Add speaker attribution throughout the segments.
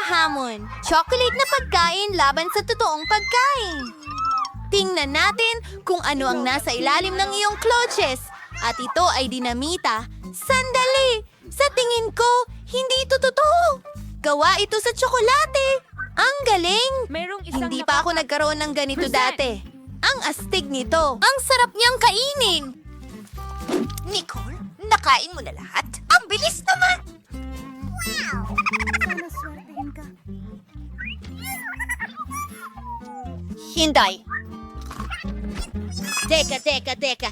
Speaker 1: hamon. Chocolate na pagkain laban sa totoong pagkain. Tingnan natin kung ano ang nasa ilalim ng iyong clutches. At ito ay dinamita. Sandali! Sa tingin ko, hindi ito totoo. Gawa ito sa tsokolate. Ang galing! Hindi pa ako nagkaroon ng ganito dati. Ang astig nito. Ang sarap niyang kainin.
Speaker 2: Nicole, nakain mo na lahat? Ang bilis naman!
Speaker 1: Hinday. Teka.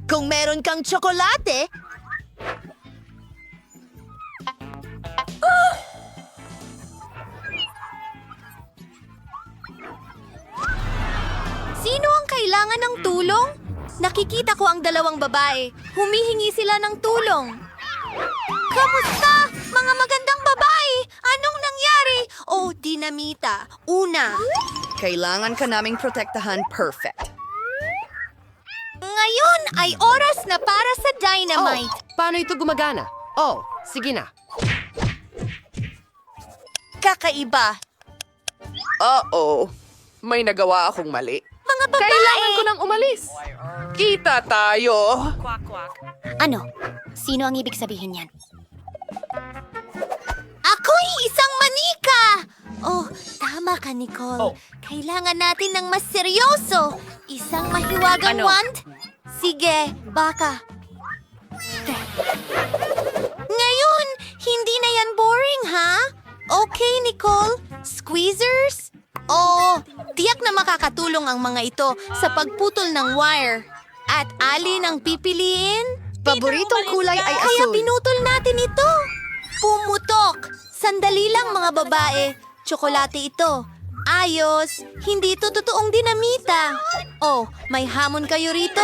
Speaker 1: Kung meron kang tsokolate, sino ang kailangan ng tulong? Nakikita ko ang dalawang babae. Humihingi sila ng tulong. Kamusta, mga magandang babae? Anong nangyari? Oh, dinamita. Una.
Speaker 3: Kailangan ka naming protektahan perfect.
Speaker 1: Ngayon ay oras na para sa dynamite.
Speaker 4: Paano ito gumagana? Oh, sige na.
Speaker 1: Kakaiba.
Speaker 4: Uh-oh. May nagawa akong mali.
Speaker 1: Mga babae.
Speaker 4: Kailangan ko lang umalis. Kita tayo.
Speaker 1: Ano? Sino ang ibig sabihin yan? Ako'y isang manika! Oh, tama ka, Nicole. Kailangan natin ng mas seryoso. Isang mahiwagang wand? Sige, baka. Ngayon, hindi na yan boring, ha? Okay, Nicole. Squeezers? Oo, tiyak na makakatulong ang mga ito sa pagputol ng wire. At alin ang pipiliin?
Speaker 3: Paboritong kulay ay
Speaker 1: Kaya
Speaker 3: asul.
Speaker 1: pinutol natin ito. Pumutok. Sandali lang mga babae. Tsokolate ito. Ayos. Hindi ito totoong dinamita. Oh, may hamon kayo rito?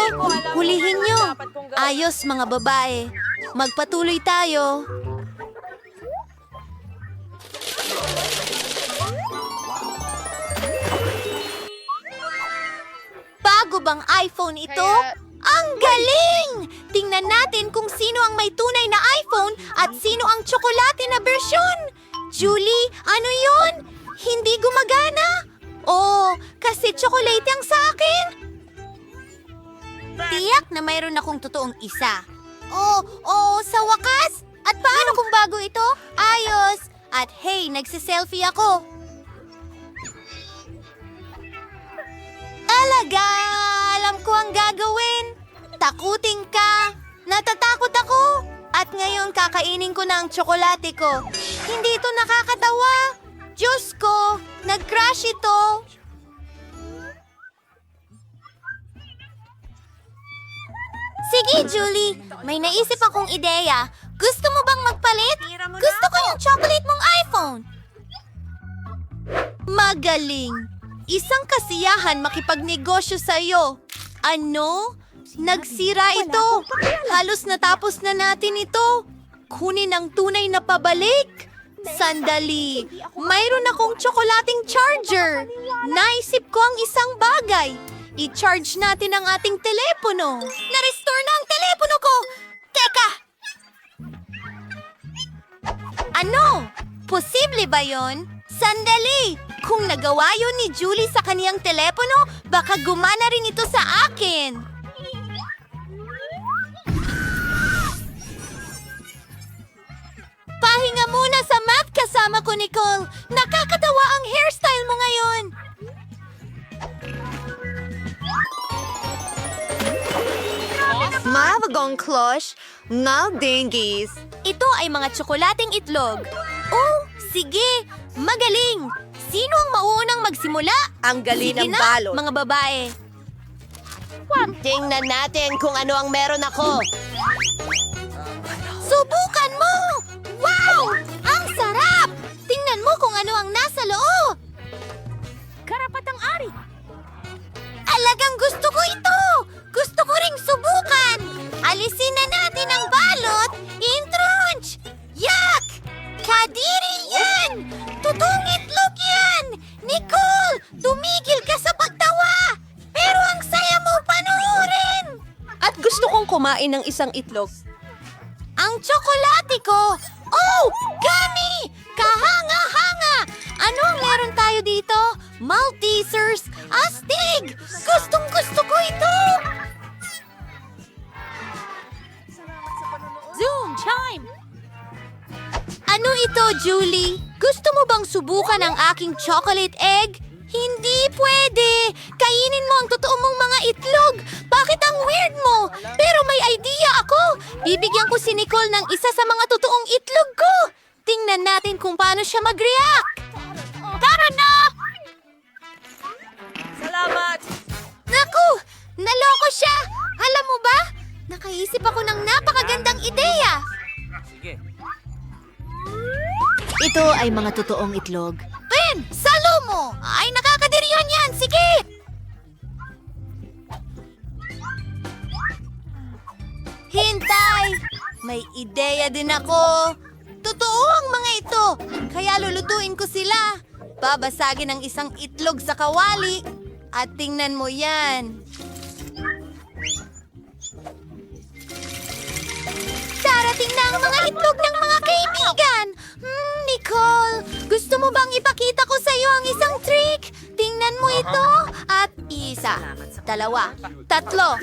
Speaker 1: Hulihin nyo. Ayos mga babae. Magpatuloy tayo. Bago bang iPhone ito? Ang galing! Tingnan natin kung sino ang may tunay na iPhone at sino ang tsokolate na bersyon. Julie, ano yun? Hindi gumagana? Oh, kasi tsokolate ang sa akin. Tiyak na mayroon akong totoong isa. Oh, sa wakas? At paano kung bago ito? Ayos! At hey, nagsiselfie ako. Talaga! Alam ko ang gagawin. Takutin ka. Natatakot ako. At ngayon kakainin ko na ang tsokolate ko. Hindi ito nakakatawa. Diyos ko, nag-crash ito. Sige, Julie. May naisip akong ideya. Gusto mo bang magpalit? Gusto ko yung chocolate mong iPhone. Magaling. Isang kasiyahan makipagnegosyo sa'yo. Ano? Nagsira ito. Halos natapos na natin ito. Kunin ang tunay na pabalik. Sandali. Mayroon akong tsokolating charger. Naisip ko ang isang bagay. I-charge natin ang ating telepono. Na-restore na ang telepono ko. Teka! Ano? Posible ba yon? Sandali! Kung nagawa yun ni Julie sa kaniyang telepono, baka gumana rin ito sa akin. Pahinga muna sa math kasama ko, Nicole. Nakakatawa ang hairstyle mo ngayon.
Speaker 3: Mavagong klosh, ngal dingies.
Speaker 1: Ito ay mga tsokolating itlog. Oh, sige. Magaling. Sino ang mauunang magsimula?
Speaker 3: Ang galing
Speaker 1: Sige
Speaker 3: ng
Speaker 1: na,
Speaker 3: balot.
Speaker 1: mga babae.
Speaker 3: Tingnan natin kung ano ang meron ako.
Speaker 1: Subukan mo! Wow! Ang sarap! Tingnan mo kung ano ang nasa loob! Karapatang ari! Alagang gusto ko ito! Gusto ko ring subukan! Alisin na natin ang balot! Intrunch! Yak! Kadiri yan! Totoong itlog yan! Nicole! Tumigil ka sa pagtawa! Pero ang saya mo panoorin!
Speaker 3: At gusto kong kumain ng isang itlog.
Speaker 1: Ang tsokolate ko! Oh! Gummy! Maltesers! Astig! Gustong-gusto ko ito! Zoom chime! Ano ito, Julie? Gusto mo bang subukan ang aking chocolate egg? Hindi pwede! Kainin mo ang totoo mong mga itlog! Bakit ang weird mo? Pero may idea ako! Bibigyan ko si Nicole ng isa sa mga totoong itlog ko! Tingnan natin kung paano siya mag-react! Tara na!
Speaker 3: Salamat!
Speaker 1: Naku! Naloko siya! Alam mo ba? Nakaisip ako ng napakagandang ideya! Ito ay mga totoong itlog. Ben! Salo mo! Ay, nakakadirihan yan! Sige! Hintay! May ideya din ako. Totoo ang mga ito. Kaya lulutuin ko sila. Babasagin ang isang itlog sa kawali. At tingnan mo yan. Darating na ang mga itlog ng mga kaibigan. Nicole, gusto mo bang ipakita ko sa iyo ang isang trick? Tingnan mo ito. At isa, dalawa, tatlo.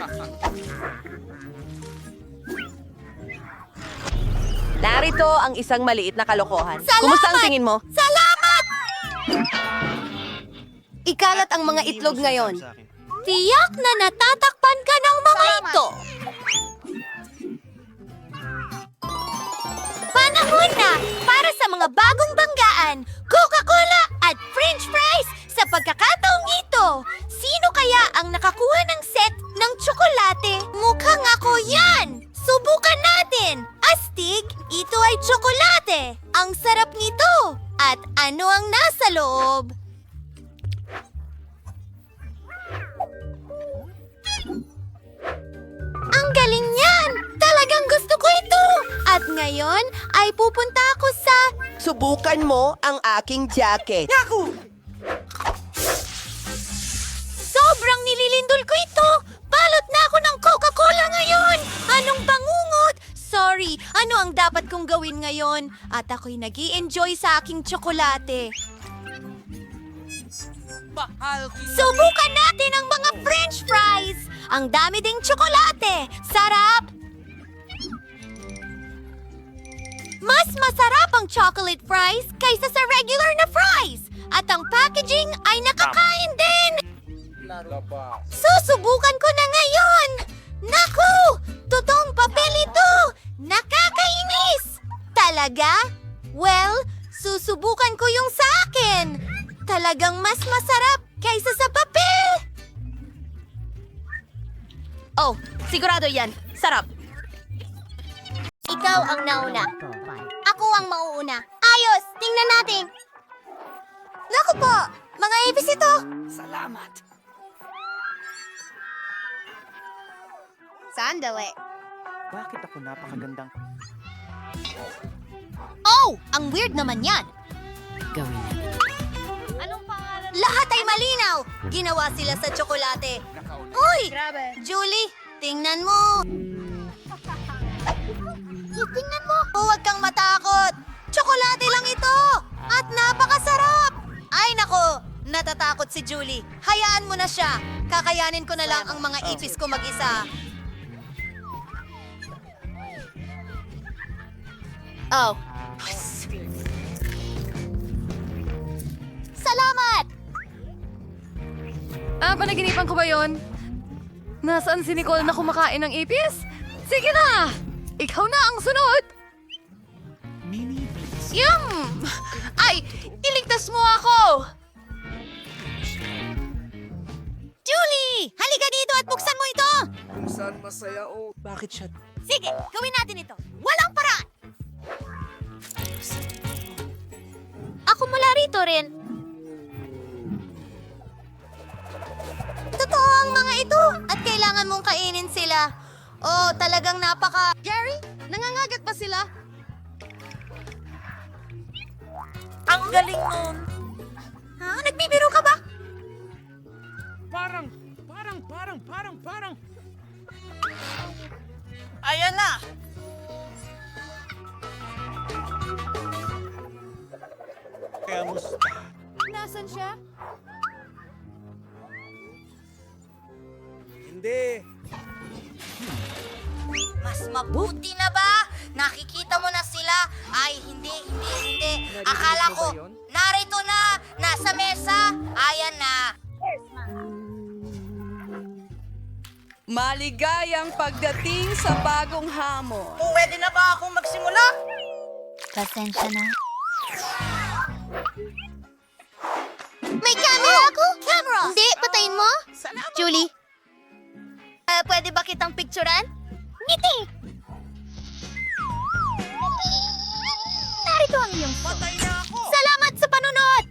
Speaker 3: Narito ang isang maliit na kalokohan.
Speaker 1: Salamat!
Speaker 3: Kumusta ang tingin mo?
Speaker 1: Salamat!
Speaker 3: Ikalat ang mga itlog ngayon.
Speaker 1: Tiyak na natatakpan ka ng mga ito. Panahon na para sa mga bagong banggaan, Coca-Cola at French fries sa pagkakataong ito. Sino kaya ang nakakuha ng set ng tsokolate? Mukhang ako yan! Subukan natin! Astig, ito ay tsokolate. Ang sarap nito. At ano ang nasa loob? Ang galing niyan! Talagang gusto ko ito! At ngayon ay pupunta ako sa...
Speaker 3: Subukan mo ang aking jacket.
Speaker 1: Sobrang nililindol ko ito! Balot na ako ng Coca-Cola ngayon! Anong bangungot? Sorry, ano ang dapat kong gawin ngayon? At ako'y nag-i-enjoy sa aking tsokolate. Subukan natin ang mga French fries! Ang dami ding tsokolate! Sarap! Mas masarap ang chocolate fries kaysa sa regular na fries! At ang packaging ay nakakain din! Susubukan ko na ngayon! Naku! Totoong papel ito! Nakakainis! Talaga? Well, susubukan ko yung sa akin! Talagang mas masarap kaysa sa papel! Oh, sigurado yan. Sarap. Ikaw ang nauna. Ako ang mauuna. Ayos! Tingnan natin! Naku po! Mga ipis ito! Sandali.
Speaker 5: Bakit ako napakagandang...
Speaker 1: Oh! Ang weird naman yan! Lahat ay malinaw! Ginawa sila sa tsokolate. Uy! Julie, tingnan mo! Tingnan mo! Huwag kang matakot! Tsokolate lang ito! At napakasarap! Ay nako! Natatakot si Julie. Hayaan mo na siya. Kakayanin ko na lang ang mga ipis ko mag-isa. Oh. Salamat!
Speaker 6: Panaginipan ko ba yon? Nasaan si Nicole na kumakain ng ipis? Sige na! Ikaw na ang sunod! Yum! Ay! Iligtas mo ako!
Speaker 1: Julie! Halika dito at buksan mo ito!
Speaker 5: Kung saan masaya o... Bakit siya...
Speaker 1: Sige, gawin natin ito. Walang paraan! Ako mula rito rin. Totoo ang mga ito at kailangan mong kainin sila. Oh, talagang napaka...
Speaker 6: Gary, nangangagat ba sila?
Speaker 2: Ang galing nun.
Speaker 1: Ha? Nagbibiro ka ba?
Speaker 5: Parang...
Speaker 2: Ayan na.
Speaker 5: Kamusta?
Speaker 6: Nasaan siya?
Speaker 5: Hindi.
Speaker 2: Mas mabuti na ba? Nakikita mo na sila? Ay, hindi. Akala ko, narito na, nasa mesa. Ayan na.
Speaker 7: Maligayang pagdating sa bagong hamon.
Speaker 2: Pwede na ba akong magsimula?
Speaker 1: Pasensya na. May camera ako? Camera! Hindi, patayin mo. Julie. Pwede ba kitang picturean? Ngiti! Narito ang iyong phone.
Speaker 2: Patay na ako.
Speaker 1: Salamat sa panunod!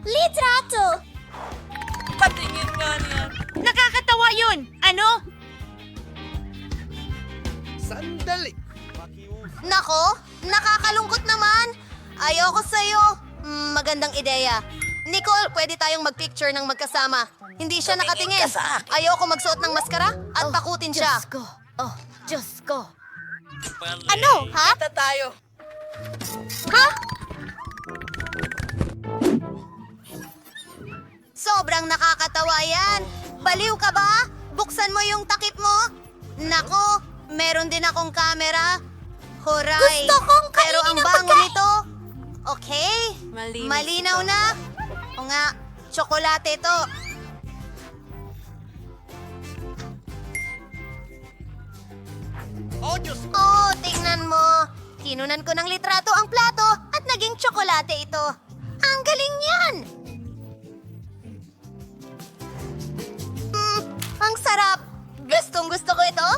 Speaker 1: Litrato!
Speaker 2: Patingin nga niyan. Nakakatawa yun. Ano?
Speaker 5: Sandali.
Speaker 1: Nako, nakakalungkot naman. Ayoko sa'yo. Magandang ideya. Nicole, pwede tayong magpicture ng magkasama. Hindi siya nakatingin.
Speaker 2: ka sa akin.
Speaker 1: Ayoko magsuot ng maskara at takutin siya. Diyos ko. Ano, ha?
Speaker 2: Kita tayo.
Speaker 1: Ha? Sobrang nakakatawa yan. Baliw ka ba? Buksan mo yung takip mo. Nako, meron din akong camera. Huray. Gusto kong pero ang bango nito. Okay. Malinaw na. O nga, tsokolate to. Oh, tingnan mo. Kinunan ko ng litrato ang plato at naging tsokolate ito. Ang galing yan! Ang sarap! Gustong gusto ko ito?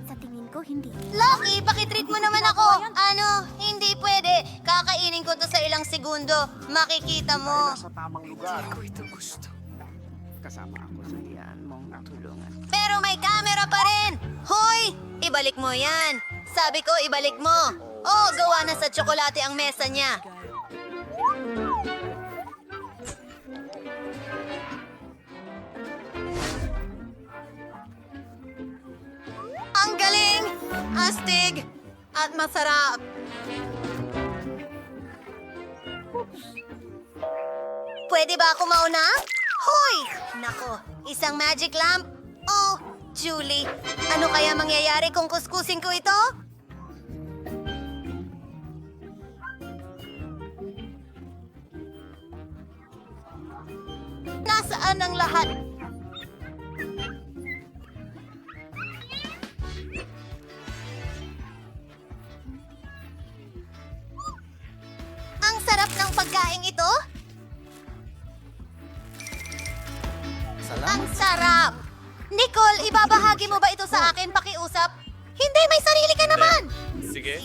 Speaker 1: Sa tingin ko, hindi. Lucky, pakitreat mo naman ako. Ano, hindi pwede. Kakainin ko to sa ilang segundo. Makikita mo.
Speaker 5: Sa tamang lugar. Hindi ko ito gusto. Kasama ako sa iyan mong tulungan.
Speaker 1: Pero may camera pa rin! Hoy! Ibalik mo yan! Sabi ko, ibalik mo! Oh, gawa na sa tsokolate ang mesa niya. Ang galing! Astig! At masarap! Pwede ba ako mauna? Hoy! Nako, isang magic lamp? Oh, Julie, ano kaya mangyayari kung kuskusin ko ito? Nasaan ang lahat? Ang sarap ng pagkain ito? Ang sarap! Nicole, ibabahagi mo ba ito sa akin pakiusap? Hindi, may sarili ka naman! Sige.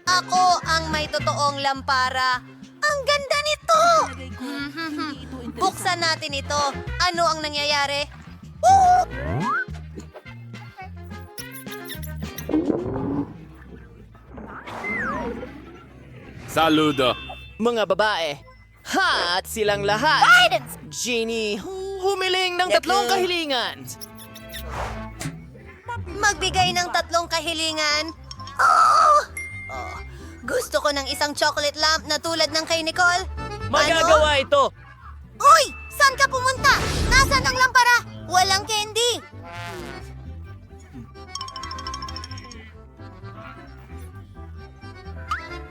Speaker 1: Ako ang may totoong lampara. Ang ganda nito! Buksan natin ito. Ano ang nangyayari?
Speaker 8: Saludo. Mga babae. Ha! At silang lahat.
Speaker 1: Guidance!
Speaker 8: Genie, humiling ng tatlong kahilingan.
Speaker 1: Magbigay ng 3 kahilingan. Oh! Gusto ko ng isang chocolate lamp na tulad ng kay Nicole.
Speaker 8: Magagawa ito.
Speaker 1: Uy! Saan ka pumunta? Nasaan ang lampara? Walang candy.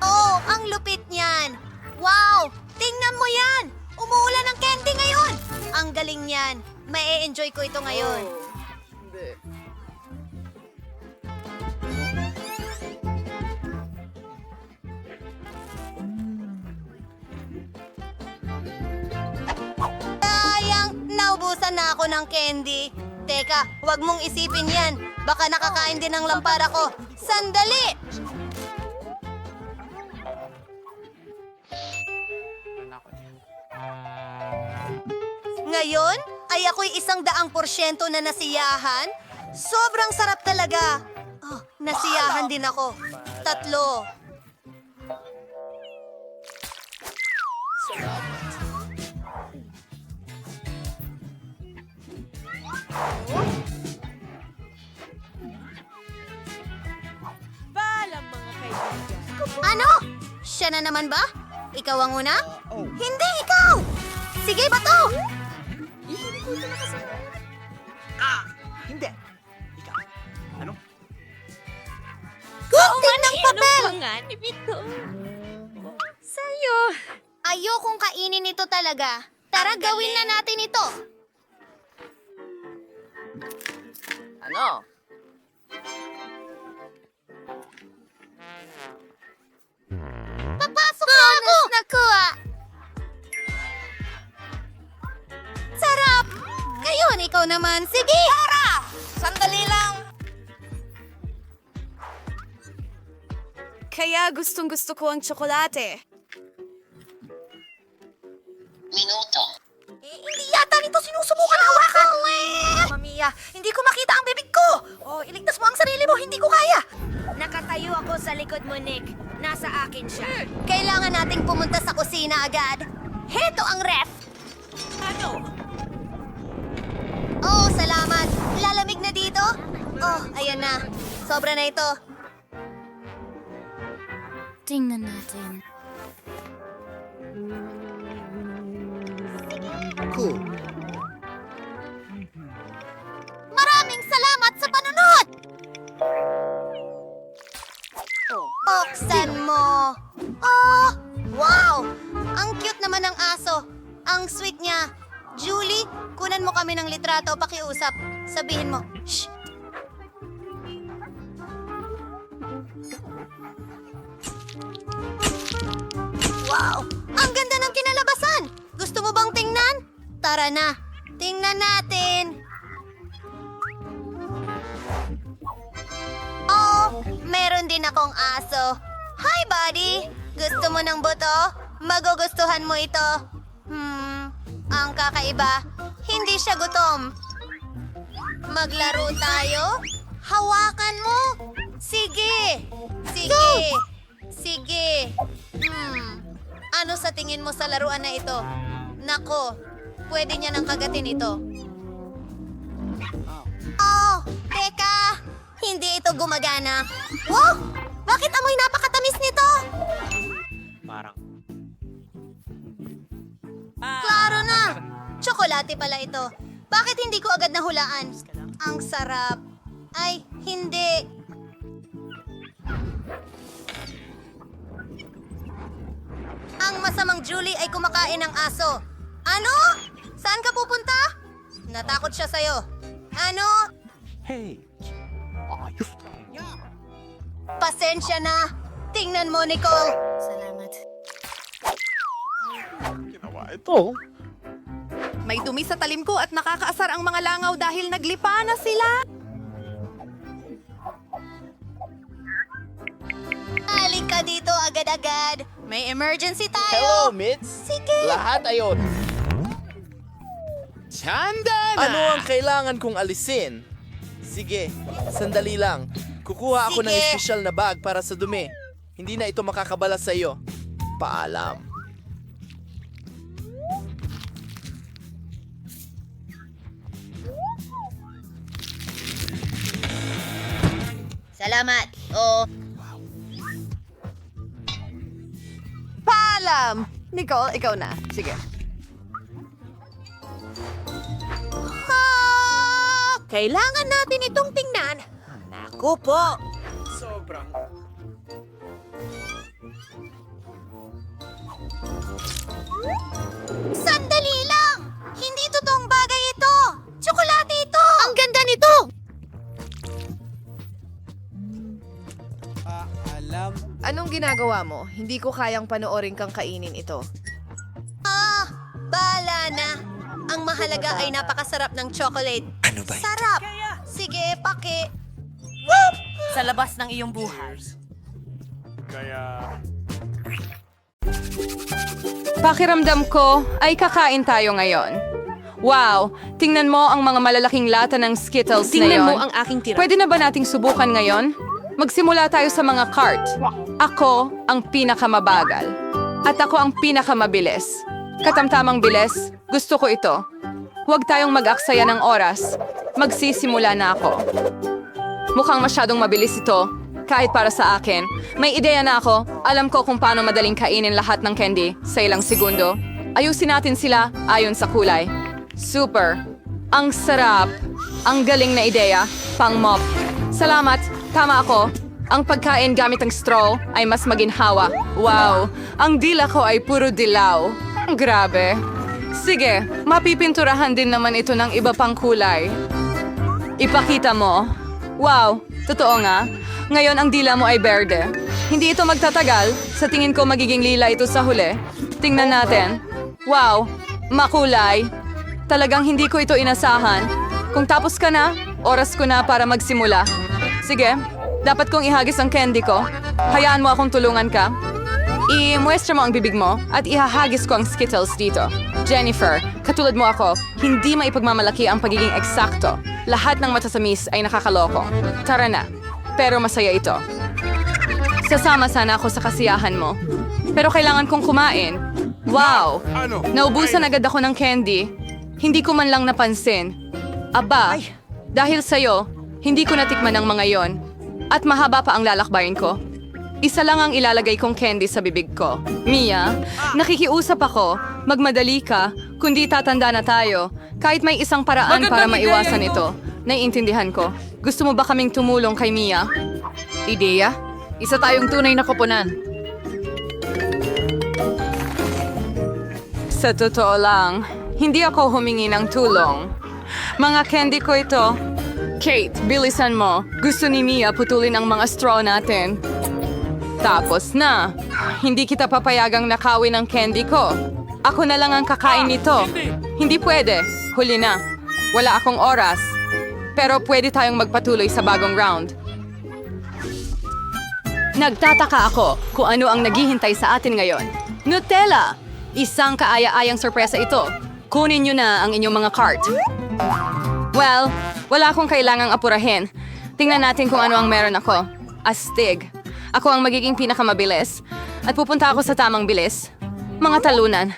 Speaker 1: Oh, ang lupit niyan. Wow! Tingnan mo yan! Umuulan ng candy ngayon! Ang galing niyan. May enjoy ko ito ngayon. Sayang, naubusan na ako ng candy. Teka, wag mong isipin yan. Baka nakakain din ng lampara ko. Sandali! Ngayon, ay ako'y 100% na nasiyahan. Sobrang sarap talaga. Oh, nasiyahan din ako. 3.
Speaker 7: Paalam mga kaibigan.
Speaker 1: Ano? Siya na naman ba? Ikaw ang una? Hindi, ikaw! Sige, bato!
Speaker 5: Hindi. Ikaw. Ano?
Speaker 1: Gunting ng papel!
Speaker 6: Sa'yo.
Speaker 1: Ayokong kainin ito talaga. Tara, gawin na natin ito.
Speaker 3: Ano?
Speaker 1: Papasok na ako! Nakuha! Sarap! Ngayon, ikaw naman. Sige!
Speaker 2: Tara! Sandali lang.
Speaker 7: Kaya gustong-gusto ko ang tsokolate.
Speaker 2: Hindi yata nito sinusubukan hawakan. Mamma mia, hindi ko makita ang bibig ko. Oh, iligtas mo ang sarili mo, hindi ko kaya.
Speaker 1: Nakatayo ako sa likod mo, Nick. Nasa akin siya. Kailangan nating pumunta sa kusina agad. Heto ang ref! Ano? Oh, salamat. Lalamig na dito? Oh, ayan na. Sobra na ito. Tingnan natin.
Speaker 3: Cool.
Speaker 1: Maraming salamat sa panunod! Buksan mo! Oh! Wow! Ang cute naman ng aso. Ang sweet niya. Julie, kunan mo kami ng litrato, pakiusap. Sabihin mo, shh! Wow! Ang ganda ng kinalabasan! Gusto mo bang tingnan? Tara na, tingnan natin! Oh, meron din akong aso. Hi, buddy! Gusto mo ng buto? Magugustuhan mo ito. Ang kakaiba, hindi siya gutom. Maglaro tayo? Hawakan mo? Sige! Sige! Sige! Ano sa tingin mo sa laruan na ito? Nako, pwede niya nang kagatin ito. Oh, teka! Hindi ito gumagana. Wow! Bakit amoy napakatamis nito?
Speaker 5: Parang...
Speaker 1: Klaro na! Tsokolate pala ito. Bakit hindi ko agad nahulaan? Ang sarap. Ay, hindi. Ang masamang Julie ay kumakain ng aso. Ano? Saan ka pupunta? Natakot siya sa'yo. Ano?
Speaker 5: Hey! Ayos ka.
Speaker 1: Pasensya na. Tingnan mo, Nicole. Salamat.
Speaker 5: Ito?
Speaker 7: May dumi sa talim ko at nakakaasar ang mga langaw dahil naglipa na sila.
Speaker 1: Halika dito agad-agad. May emergency tayo.
Speaker 8: Hello, Mitz.
Speaker 1: Sige.
Speaker 8: Lahat ayon. Tanda na!
Speaker 9: Ano ang kailangan kong alisin? Sige, sandali lang. Kukuha ako ng
Speaker 1: Sige.
Speaker 9: espesyal na bag para sa dumi. Hindi na ito makakabala sa iyo. Paalam.
Speaker 1: Salamat. Oh.
Speaker 3: Paalam! Nicole, ikaw na. Sige.
Speaker 1: Kailangan natin itong tingnan. Naku po.
Speaker 5: Sobrang...
Speaker 1: Sandali lang! Hindi totoong bagay ito! Tsokolate ito! Ang ganda nito!
Speaker 6: Anong ginagawa mo? Hindi ko kayang panoorin kang kainin ito.
Speaker 1: Bala na. Ang mahalaga ay napakasarap ng chocolate. Ano ba ito? Sarap! Sige, paki.
Speaker 2: Sa labas ng iyong buhay.
Speaker 6: Pakiramdam ko ay kakain tayo ngayon. Wow! Tingnan mo ang mga malalaking lata ng Skittles na yon.
Speaker 3: ang aking tira.
Speaker 6: Pwede na ba nating subukan ngayon? Magsimula tayo sa mga cart. Ako ang pinakamabagal. At ako ang pinakamabilis. Katamtamang bilis, gusto ko ito. Huwag tayong mag-aksaya ng oras. Magsisimula na ako. Mukhang masyadong mabilis ito. Kahit para sa akin. May ideya na ako. Alam ko kung paano madaling kainin lahat ng candy sa ilang segundo. Ayusin natin sila ayon sa kulay. Super. Ang sarap. Ang galing na ideya. Pang-mop. Salamat. Tama ako. Ang pagkain gamit ang straw ay mas maginhawa. Wow! Ang dila ko ay puro dilaw. Grabe. Sige, mapipinturahan din naman ito ng iba pang kulay. Ipakita mo. Wow! Totoo nga. Ngayon ang dila mo ay berde. Hindi ito magtatagal. Sa tingin ko magiging lila ito sa huli. Tingnan natin. Wow! Makulay. Talagang hindi ko ito inasahan. Kung tapos ka na, oras ko na para magsimula. Sige, dapat kong ihagis ang candy ko. Hayaan mo akong tulungan ka. I-muestra mo ang bibig mo at ihahagis ko ang Skittles dito. Jennifer, katulad mo ako, hindi maipagmamalaki ang pagiging eksakto. Lahat ng matasamis ay nakakaloko. Tara na. Pero masaya ito. Sasama sana ako sa kasiyahan mo. Pero kailangan kong kumain. Wow! Naubusan agad ako ng candy. Hindi ko man lang napansin. Aba, dahil sa'yo, hindi ko natikman ang mga yon. At mahaba pa ang lalakbayin ko. Isa lang ang ilalagay kong candy sa bibig ko. Mia, nakikiusap ako. Magmadali ka, kundi tatanda na tayo. Kahit may isang paraan para maiwasan ito. Naiintindihan ko. Gusto mo ba kaming tumulong kay Mia?
Speaker 7: Ideya? Isa tayong tunay na koponan.
Speaker 6: Sa totoo lang, hindi ako humingi ng tulong. Mga candy ko ito. Kate, bilisan mo. Gusto ni Mia putulin ang mga straw natin. Tapos na. Hindi kita papayagang nakawin ang candy ko. Ako na lang ang kakain nito. Hindi pwede. Huli na. Wala akong oras. Pero pwede tayong magpatuloy sa bagong round. Nagtataka ako kung ano ang naghihintay sa atin ngayon. Nutella! Isang kaaya-ayang sorpresa ito. Kunin nyo na ang inyong mga cart. Well, wala akong kailangang apurahin. Tingnan natin kung ano ang meron ako. Astig. Ako ang magiging pinakamabilis. At pupunta ako sa tamang bilis. Mga talunan.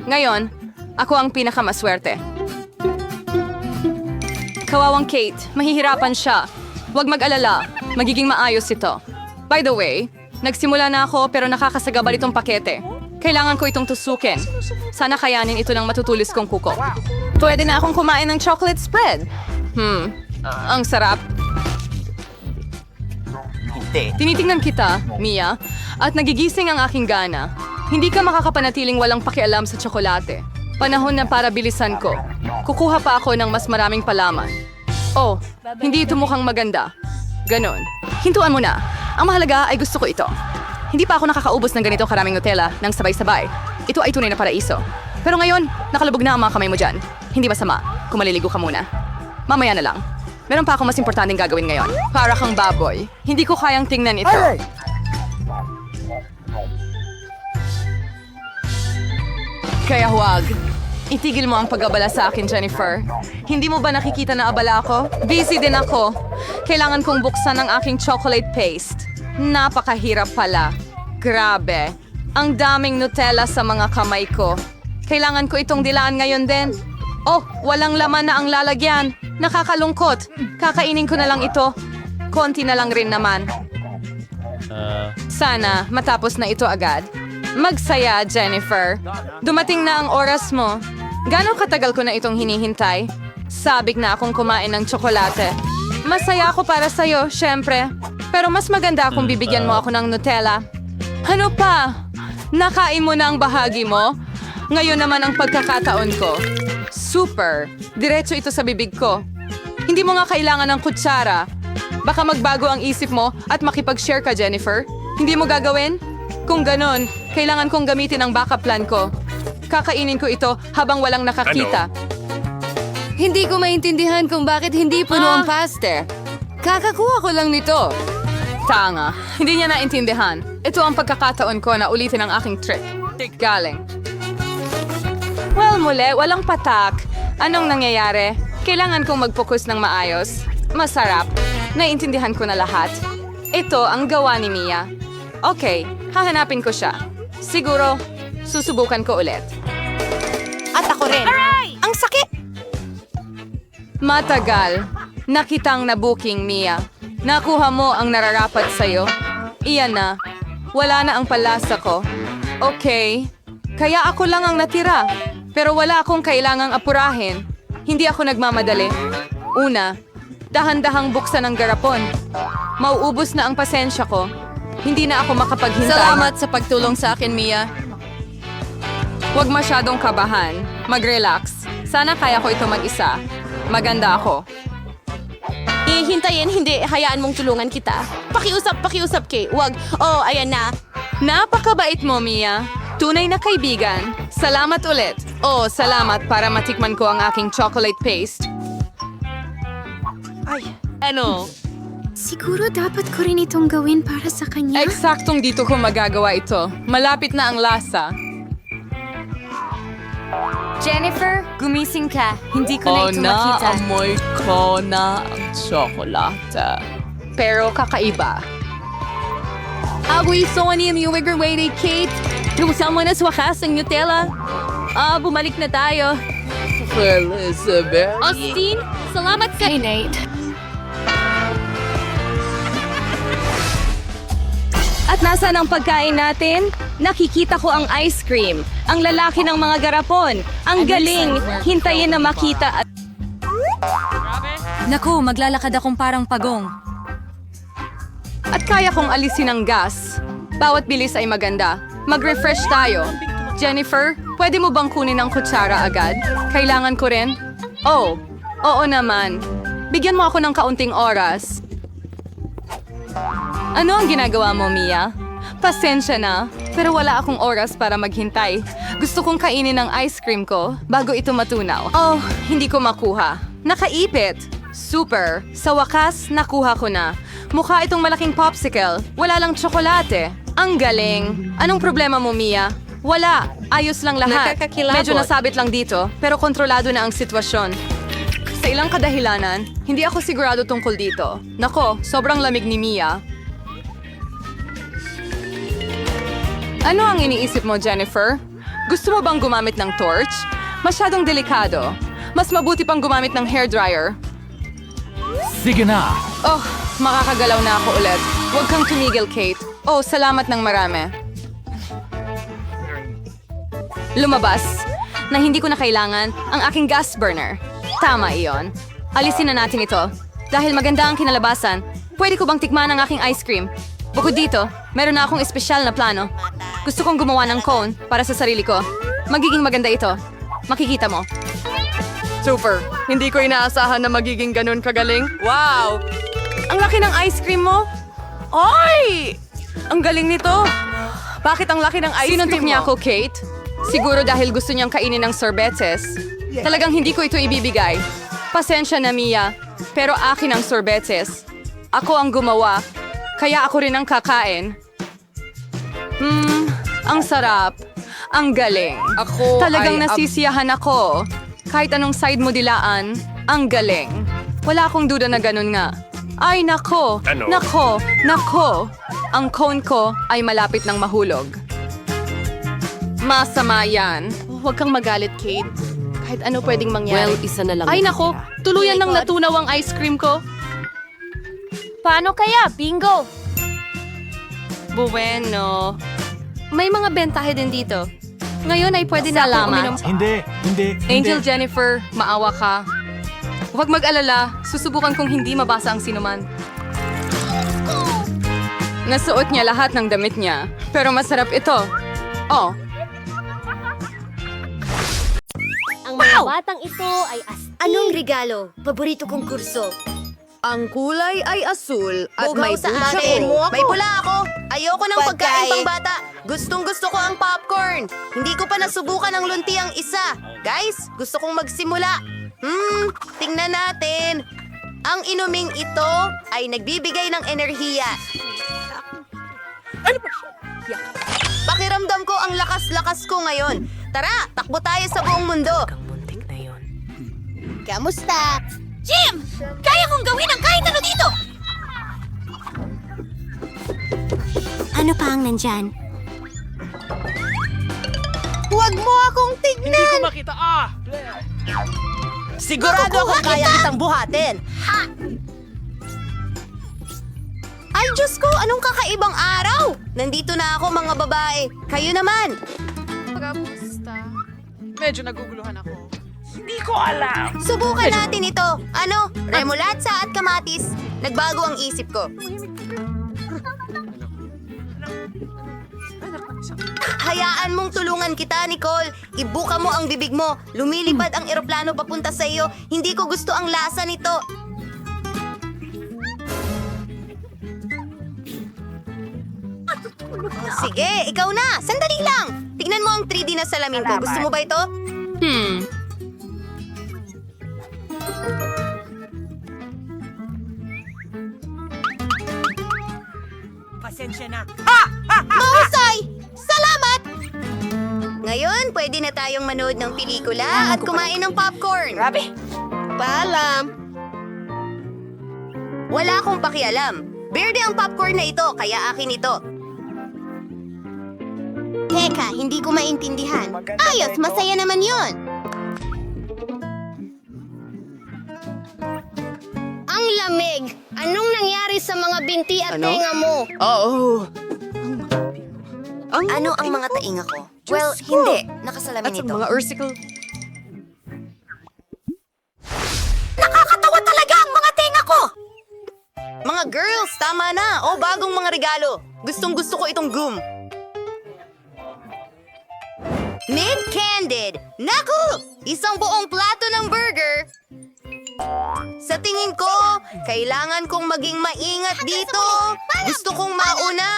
Speaker 6: Ngayon, ako ang pinakamaswerte. Kawawang Kate, mahihirapan siya. Huwag mag-alala. Magiging maayos ito. By the way, nagsimula na ako pero nakakasagabal itong pakete. Kailangan ko itong tusukin. Sana kayanin ito ng matutulis kong kuko. Pwede na akong kumain ng chocolate spread. Ang sarap. Tinitingnan kita, Mia, at nagigising ang aking gana. Hindi ka makakapanatiling walang pakialam sa tsokolate. Panahon na para bilisan ko. Kukuha pa ako ng mas maraming palaman. Oh, hindi ito mukhang maganda. Ganon. Hintuan mo na. Ang mahalaga ay gusto ko ito. Hindi pa ako nakakaubos ng ganito karaming Nutella ng sabay-sabay. Ito ay tunay na paraiso. Pero ngayon, nakalubog na ang mga kamay mo dyan. Hindi masama kung maliligo ka muna. Mamaya na lang. Meron pa akong mas importanteng gagawin ngayon. Para kang baboy. Hindi ko kayang tingnan ito. Kaya huwag. Itigil mo ang pag-abala sa akin, Jennifer. Hindi mo ba nakikita na abala ako? Busy din ako. Kailangan kong buksan ang aking chocolate paste. Napakahirap pala. Grabe. Ang daming Nutella sa mga kamay ko. Kailangan ko itong dilaan ngayon din. Oh, walang laman na ang lalagyan. Nakakalungkot. Kakainin ko na lang ito. Konti na lang rin naman. Sana matapos na ito agad. Magsaya, Jennifer. Dumating na ang oras mo. Gano'ng katagal ko na itong hinihintay? Sabik na akong kumain ng tsokolate. Masaya ako para sa'yo, syempre. Pero mas maganda kung bibigyan mo ako ng Nutella. Ano pa? Nakain mo na ang bahagi mo? Ngayon naman ang pagkakataon ko. Super! Diretso ito sa bibig ko. Hindi mo nga kailangan ng kutsara. Baka magbago ang isip mo at makipag-share ka, Jennifer. Hindi mo gagawin? Kung ganon, kailangan kong gamitin ang backup plan ko. Kakainin ko ito habang walang nakakita. Hindi ko maintindihan kung bakit hindi puno ang paste. Kakakuha ko lang nito. Tanga, hindi niya naintindihan. Ito ang pagkakataon ko na ulitin ang aking trick. Galing. Well, muli, walang patak. Anong nangyayari? Kailangan kong mag-focus ng maayos. Masarap. Naiintindihan ko na lahat. Ito ang gawa ni Mia. Okay, hahanapin ko siya. Siguro, susubukan ko ulit.
Speaker 1: At ako rin. Ang sakit!
Speaker 6: Matagal. Nakitang na-booking, Mia. Nakuha mo ang nararapat sa'yo. Iyan na. Wala na ang palasa ko. Okay. Kaya ako lang ang natira. Pero wala akong kailangang apurahin. Hindi ako nagmamadali. Una, dahan-dahang buksan ang garapon. Mauubos na ang pasensya ko. Hindi na ako makapaghintay.
Speaker 7: Salamat sa pagtulong sa akin, Mia.
Speaker 6: Huwag masyadong kabahan. Mag-relax. Sana kaya ko ito mag-isa. Maganda ako.
Speaker 1: Hintayin, hindi. Hayaan mong tulungan kita. Pakiusap, Kay. Wag. Oh, ayan na.
Speaker 6: Napakabait mo, Mia. Tunay na kaibigan. Salamat ulit. Oh, salamat para matikman ko ang aking chocolate paste.
Speaker 7: Ano?
Speaker 1: Siguro dapat ko rin itong gawin para sa kanya.
Speaker 6: Eksaktong dito ko magagawa ito. Malapit na ang lasa.
Speaker 1: Jennifer, gumising ka. Hindi ko na ito makita.
Speaker 6: Amoy ko na ang tsokolate. Pero kakaiba.
Speaker 1: Agoy, so ani yung wigger Kate. Lumusama na sa wakas ang Nutella. Bumalik na tayo.
Speaker 9: Elizabeth.
Speaker 1: Austin, salamat sa... Hey, Nate.
Speaker 7: At nasaan ang pagkain natin? Nakikita ko ang ice cream. Ang lalaki ng mga garapon. Ang galing. Hintayin na makita at...
Speaker 1: Naku, maglalakad akong parang pagong.
Speaker 6: At kaya kong alisin ang gas. Bawat bilis ay maganda. Mag-refresh tayo. Jennifer, pwede mo bang kunin ang kutsara agad? Kailangan ko rin? Oh, oo naman. Bigyan mo ako ng kaunting oras. Ano ang ginagawa mo, Mia? Pasensya na, pero wala akong oras para maghintay. Gusto kong kainin ang ice cream ko bago ito matunaw. Oh, hindi ko makuha. Nakaipit. Super. Sa wakas, nakuha ko na. Mukha itong malaking popsicle. Wala lang tsokolate. Ang galing. Anong problema mo, Mia? Wala. Ayos lang lahat.
Speaker 7: Nakakakilabot.
Speaker 6: Medyo nasabit lang dito, pero kontrolado na ang sitwasyon. Sa ilang kadahilanan, hindi ako sigurado tungkol dito. Nako, sobrang lamig ni Mia. Ano ang iniisip mo, Jennifer? Gusto mo bang gumamit ng torch? Masyadong delikado. Mas mabuti pang gumamit ng hairdryer.
Speaker 5: Sige na!
Speaker 6: Oh, makakagalaw na ako ulit. Huwag kang tumigil, Kate. Oh, salamat ng marami. Lumabas na hindi ko na kailangan ang aking gas burner. Tama iyon. Alisin na natin ito. Dahil maganda ang kinalabasan, pwede ko bang tikman ang aking ice cream? Bukod dito, meron na akong espesyal na plano. Gusto kong gumawa ng cone para sa sarili ko. Magiging maganda ito. Makikita mo. Super. Hindi ko inaasahan na magiging ganun kagaling. Wow! Ang laki ng ice cream mo. Oy! Ang galing nito. Bakit ang laki ng ice cream mo? Sinuntok niya ako, Kate. Siguro dahil gusto niyang kainin ng sorbetes. Talagang hindi ko ito ibibigay. Pasensya na, Mia. Pero akin ang sorbetes. Ako ang gumawa. Kaya ako rin ang kakain. Ang sarap. Ang galing. Talagang nasisiyahan ako. Kahit anong side mo dilaan, ang galing. Wala akong duda na ganun nga. Ay, nako. Nako. Ang cone ko ay malapit ng mahulog. Masama yan. Huwag kang magalit, Kate. Kahit ano pwedeng mangyari.
Speaker 1: Well, isa na lang.
Speaker 6: Ay, nako. Tuluyan nang natunaw ang ice cream ko.
Speaker 1: Paano kaya? Bingo!
Speaker 6: Bueno. May mga bentahe din dito. Ngayon ay pwede na akong uminom.
Speaker 5: Hindi.
Speaker 6: Angel Jennifer, maawa ka. Huwag mag-alala, susubukan kong hindi mabasa ang sinuman. Nasuot niya lahat ng damit niya, pero masarap ito. Oh,
Speaker 1: Ang mga batang ito ay astig. Anong regalo? Paborito kong kurso.
Speaker 3: Ang kulay ay asul at
Speaker 2: Bugaw
Speaker 3: may
Speaker 2: sa
Speaker 3: butsa
Speaker 2: akin.
Speaker 3: ko.
Speaker 2: May pula ako. Ayoko ng pagkain
Speaker 3: Pagkain.
Speaker 2: pang bata. Gustong-gusto ko ang popcorn. Hindi ko pa nasubukan ang luntiang isa. Guys, gusto kong magsimula. Tingnan natin. Ang inuming ito ay nagbibigay ng enerhiya. Pakiramdam ko ang lakas-lakas ko ngayon. Tara, takbo tayo sa buong mundo. Kamusta? Jim! Kaya kong gawin ang kahit ano dito!
Speaker 1: Ano pa ang nandyan?
Speaker 2: Huwag mo akong tignan!
Speaker 5: Hindi ko makita.
Speaker 2: Sigurado akong kaya kitang buhatin. Ha! Ay, Diyos ko! Anong kakaibang araw? Nandito na ako, mga babae. Kayo naman.
Speaker 5: Medyo naguguluhan ako.
Speaker 2: Subukan natin ito. Ano? Remolatsa at kamatis. Nagbago ang isip ko. Hayaan mong tulungan kita, Nicole. Ibuka mo ang bibig mo. Lumilipad ang eroplano papunta sa iyo. Hindi ko gusto ang lasa nito. Sige, ikaw na. Sandali lang. Tignan mo ang 3D na salamin ko. Gusto mo ba ito? Mahusay! Salamat! Ngayon, pwede na tayong manood ng pelikula at kumain ng popcorn. Paalam! Wala akong pakialam. Berde ang popcorn na ito, kaya akin ito. Teka, hindi ko maintindihan. Ayos, masaya naman yon. Ang lamig! Anong nangyari sa mga binti at tenga mo? Ano ang mga tainga ko? Well, hindi. Nakasalamin ito.
Speaker 6: Mga ursicle.
Speaker 2: Nakakatawa talaga ang mga tenga ko! Mga girls, tama na. O, bagong mga regalo. Gustong-gusto ko itong goom. Mid-candid. Naku! Isang buong plato ng burger. Sa tingin ko, kailangan kong maging maingat dito. Gusto kong mauna.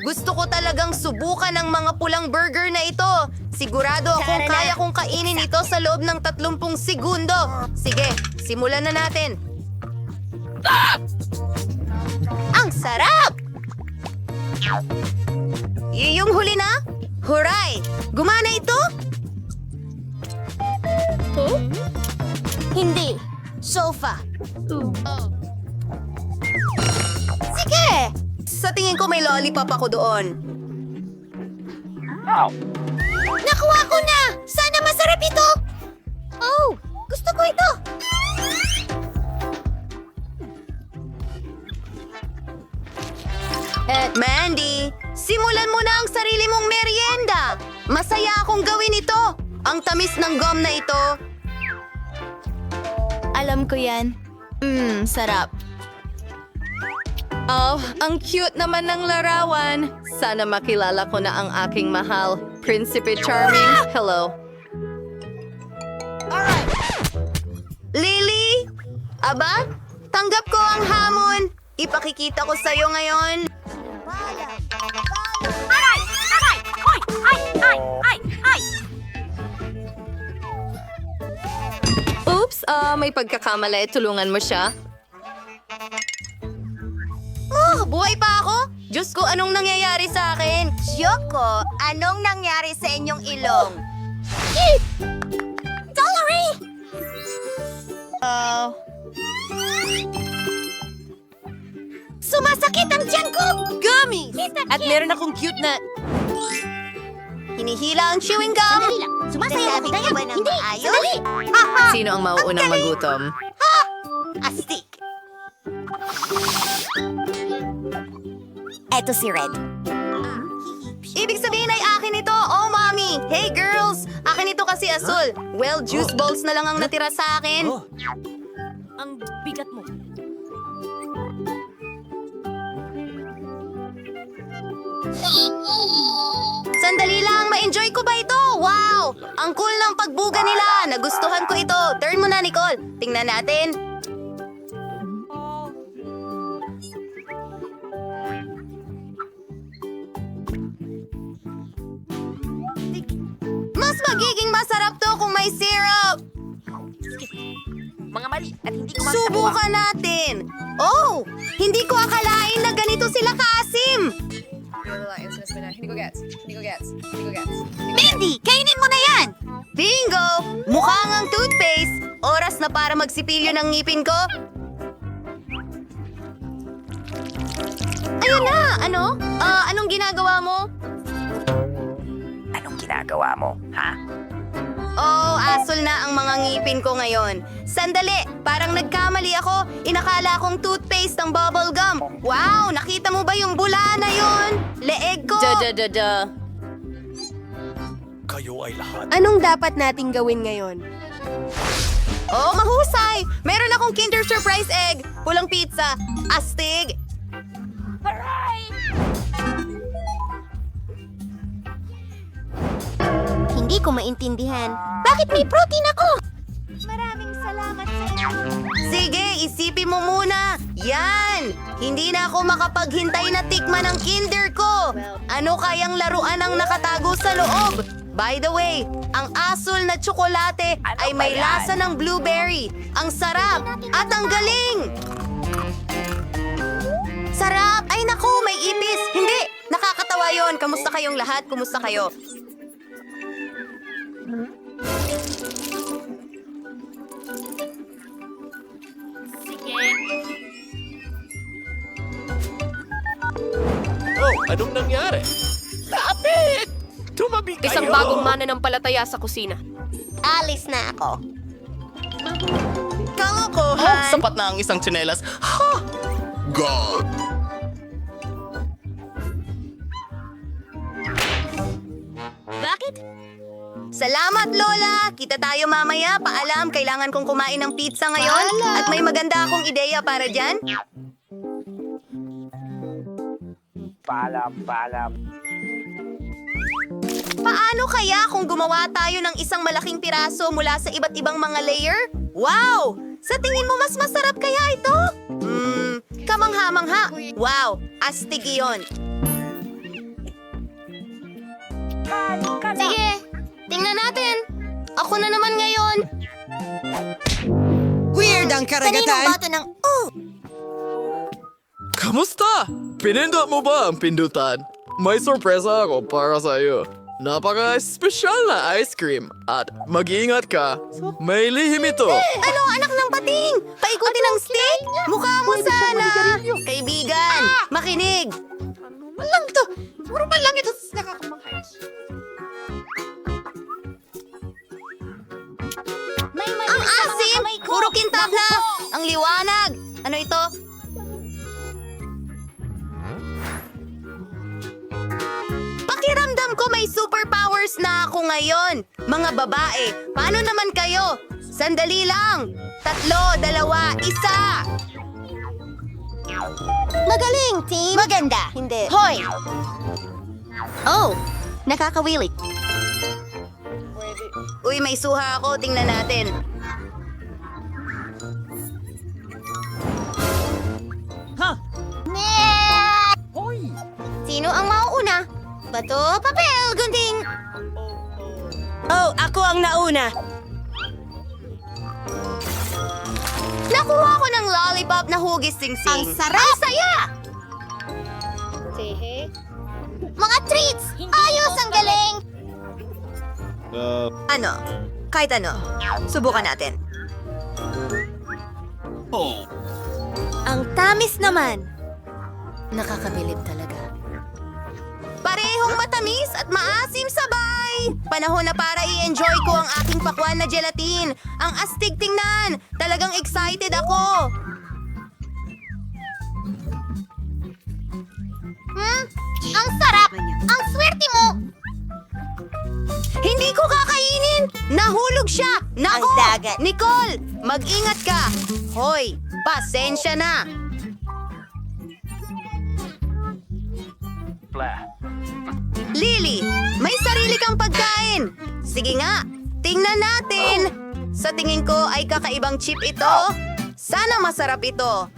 Speaker 2: Gusto ko talagang subukan ang mga pulang burger na ito. Sigurado akong kaya kong kainin ito sa loob ng 30 segundo. Sige, simulan na natin. Ang sarap! Yung huli na? Huray! Gumana ito? Hindi. Sofa. Sige! Sa tingin ko may lollipop ako doon. Nakuha ko na! Sana masarap ito! Oh, gusto ko ito! Mandy, simulan mo na ang sarili mong merienda! Masaya akong gawin ito! Ang tamis ng gum na ito. Alam ko yan. Sarap.
Speaker 3: Oh, ang cute naman ng larawan. Sana makilala ko na ang aking mahal, Prinsipe Charming. Hello.
Speaker 2: Lily? Aba? Tanggap ko ang hamon. Ipakikita ko sa'yo ngayon.
Speaker 3: Oops, may pagkakamali. Tulungan mo siya.
Speaker 2: Oh, buhay pa ako? Diyos ko, anong nangyayari sa akin? Yoko, anong nangyari sa inyong ilong? Dolary! Sumasakit ang tiyan ko! Gummies! At meron akong cute na... Hinihila ang chewing gum! Sumasayaw ako tayo! Hindi! Sandali!
Speaker 3: Sino ang mauunang magutom?
Speaker 2: Astig! Eto si Red. Ibig sabihin ay akin ito. Oh, Mommy! Hey, girls! Akin ito kasi asul. Well, juice balls na lang ang natira sa akin.
Speaker 7: Ang bigat mo.
Speaker 2: Sandali lang, ma-enjoy ko ba ito? Wow! Ang cool ng pagbuga nila. Nagustuhan ko ito. Turn mo na, Nicole. Tingnan natin. Mas magiging masarap to kung may syrup.
Speaker 1: Mga mali at hindi ko
Speaker 2: Subukan natin. Oh, hindi ko akalain na ganito sila kaasim. Mindy, kainin mo na yan! Bingo! Mukhang ang toothpaste. Oras na para magsipilyo ng ngipin ko. Ayun na! Ano? Anong ginagawa mo?
Speaker 1: Anong ginagawa mo, ha?
Speaker 2: Oh, asol na ang mga ngipin ko ngayon. Sandali, parang nagkamali ako. Inakala kong toothpaste ang bubble gum. Wow, nakita mo ba yung bula na yun? Leeg ko! Anong dapat nating gawin ngayon? Oh, mahusay! Meron akong Kinder Surprise Egg! Pulang pizza! Astig!
Speaker 1: Hindi ko maintindihan. Bakit may protein ako? Maraming salamat sa iyo.
Speaker 2: Sige, isipin mo muna! Yan! Hindi na ako makapaghintay na tikman ang Kinder ko! Ano kayang laruan ang nakatago sa loob? By the way, ang asul na tsokolate ay may lasa ng blueberry. Ang sarap at ang galing! Sarap! Ay naku, may ipis! Hindi! Nakakatawa yon. Kamusta kayong lahat? Kumusta kayo?
Speaker 8: Oh, anong nangyari? Lapit! Tumabi kayo!
Speaker 3: Isang bagong mananampalataya sa kusina.
Speaker 1: Alis na ako.
Speaker 9: Oh, sapat na ang isang tsinelas.
Speaker 1: Bakit?
Speaker 2: Salamat, Lola! Kita tayo mamaya. Paalam, kailangan kong kumain ng pizza ngayon. At may maganda akong ideya para dyan. Paano kaya kung gumawa tayo ng isang malaking piraso mula sa iba't ibang mga layer? Wow! Sa tingin mo mas masarap kaya ito? Kamangha-mangha. Wow! Astig iyon.
Speaker 1: Sige, tingnan natin. Ako na naman ngayon.
Speaker 10: Weird ang
Speaker 1: Kaninong
Speaker 10: karagatan.
Speaker 1: bato ng
Speaker 8: Kamusta? Pinindot mo ba ang pindutan? May sorpresa ako para sa iyo. Napaka-espesyal na ice cream. At mag-iingat ka, may lihim ito.
Speaker 2: Ano, anak ng pating? Paikutin ng stick? Mukha mo sana. Kaibigan, makinig.
Speaker 1: Walang to. Puro man lang ito nakakamanghay. May mali
Speaker 2: Ang
Speaker 1: sa mga
Speaker 2: asim!
Speaker 1: kamay ko.
Speaker 2: Puro kintab na! Ang liwanag! Ano ito? Pakiramdam ko may superpowers na ako ngayon. Mga babae, paano naman kayo? Sandali lang! 3, 2, 1!
Speaker 1: Magaling, team. Maganda.
Speaker 2: Hindi.
Speaker 1: Hoy! Oh, nakakawilik.
Speaker 2: Uy, may suha ako. Tingnan natin.
Speaker 1: Sino ang mauuna? Bato, papel, gunting.
Speaker 2: Oh, ako ang nauna. Nakuha ko ng lollipop na hugis sing-sing.
Speaker 1: Ang sarap! Ang saya! Mga treats! Ayos, ang galing!
Speaker 2: Ano? Kahit ano. Subukan natin.
Speaker 1: Ang tamis naman. Nakakabilib talaga.
Speaker 2: Parehong matamis at maasim sabay! Panahon na para i-enjoy ko ang aking pakwan na gelatin. Ang astig tingnan! Talagang excited ako!
Speaker 1: Ang sarap! Ang swerte mo!
Speaker 2: Hindi ko kakainin! Nahulog siya! Nako!
Speaker 1: Ang dagat.
Speaker 2: Nicole! Mag-ingat ka! Hoy! Pasensya na! Lily! May sarili kang pagkain! Sige nga! Tingnan natin! Sa tingin ko ay kakaibang chip ito. Sana masarap ito.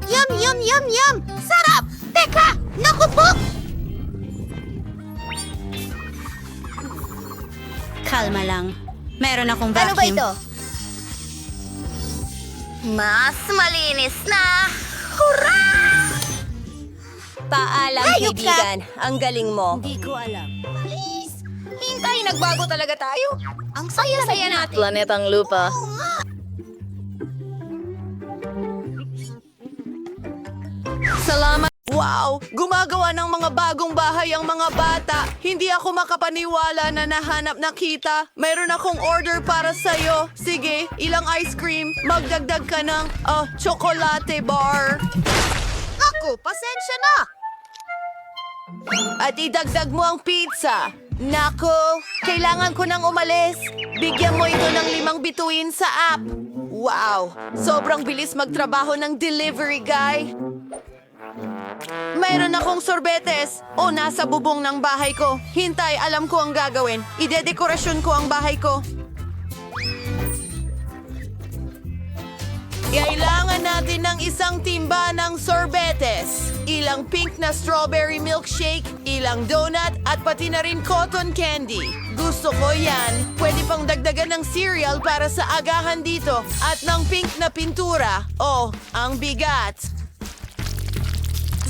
Speaker 1: Yum, yum, yum, yum! Sarap! Teka! Naku po!
Speaker 7: Kalma lang. Meron akong
Speaker 1: Ano ba
Speaker 7: vacuum.
Speaker 1: ito? Mas malinis na! Hurra!
Speaker 7: Paalam,
Speaker 1: Hayop ka!
Speaker 7: kaibigan. Ang galing mo.
Speaker 1: Hindi ko alam. Please!
Speaker 2: Hintay, nagbago talaga tayo.
Speaker 1: Ang saya-saya natin.
Speaker 3: Planetang lupa. Salamat.
Speaker 2: Wow! Gumagawa ng mga bagong bahay ang mga bata. Hindi ako makapaniwala na nahanap na kita. Mayroon akong order para sa'yo. Sige, ilang ice cream. Magdagdag ka ng chocolate bar.
Speaker 1: Ako, pasensya na!
Speaker 2: At idagdag mo ang pizza. Nako, kailangan ko nang umalis. Bigyan mo ito ng 5 bituin sa app. Wow, sobrang bilis magtrabaho ng delivery guy. Mayroon akong sorbetes. O, nasa bubong ng bahay ko. Hintay, alam ko ang gagawin. Idedekorasyon ko ang bahay ko. Kailangan natin ng isang timba ng sorbetes, ilang pink na strawberry milkshake, ilang donut, at pati na rin cotton candy. Gusto ko yan. Pwede pang dagdagan ng cereal para sa agahan dito. At ng pink na pintura. Oh, ang bigat.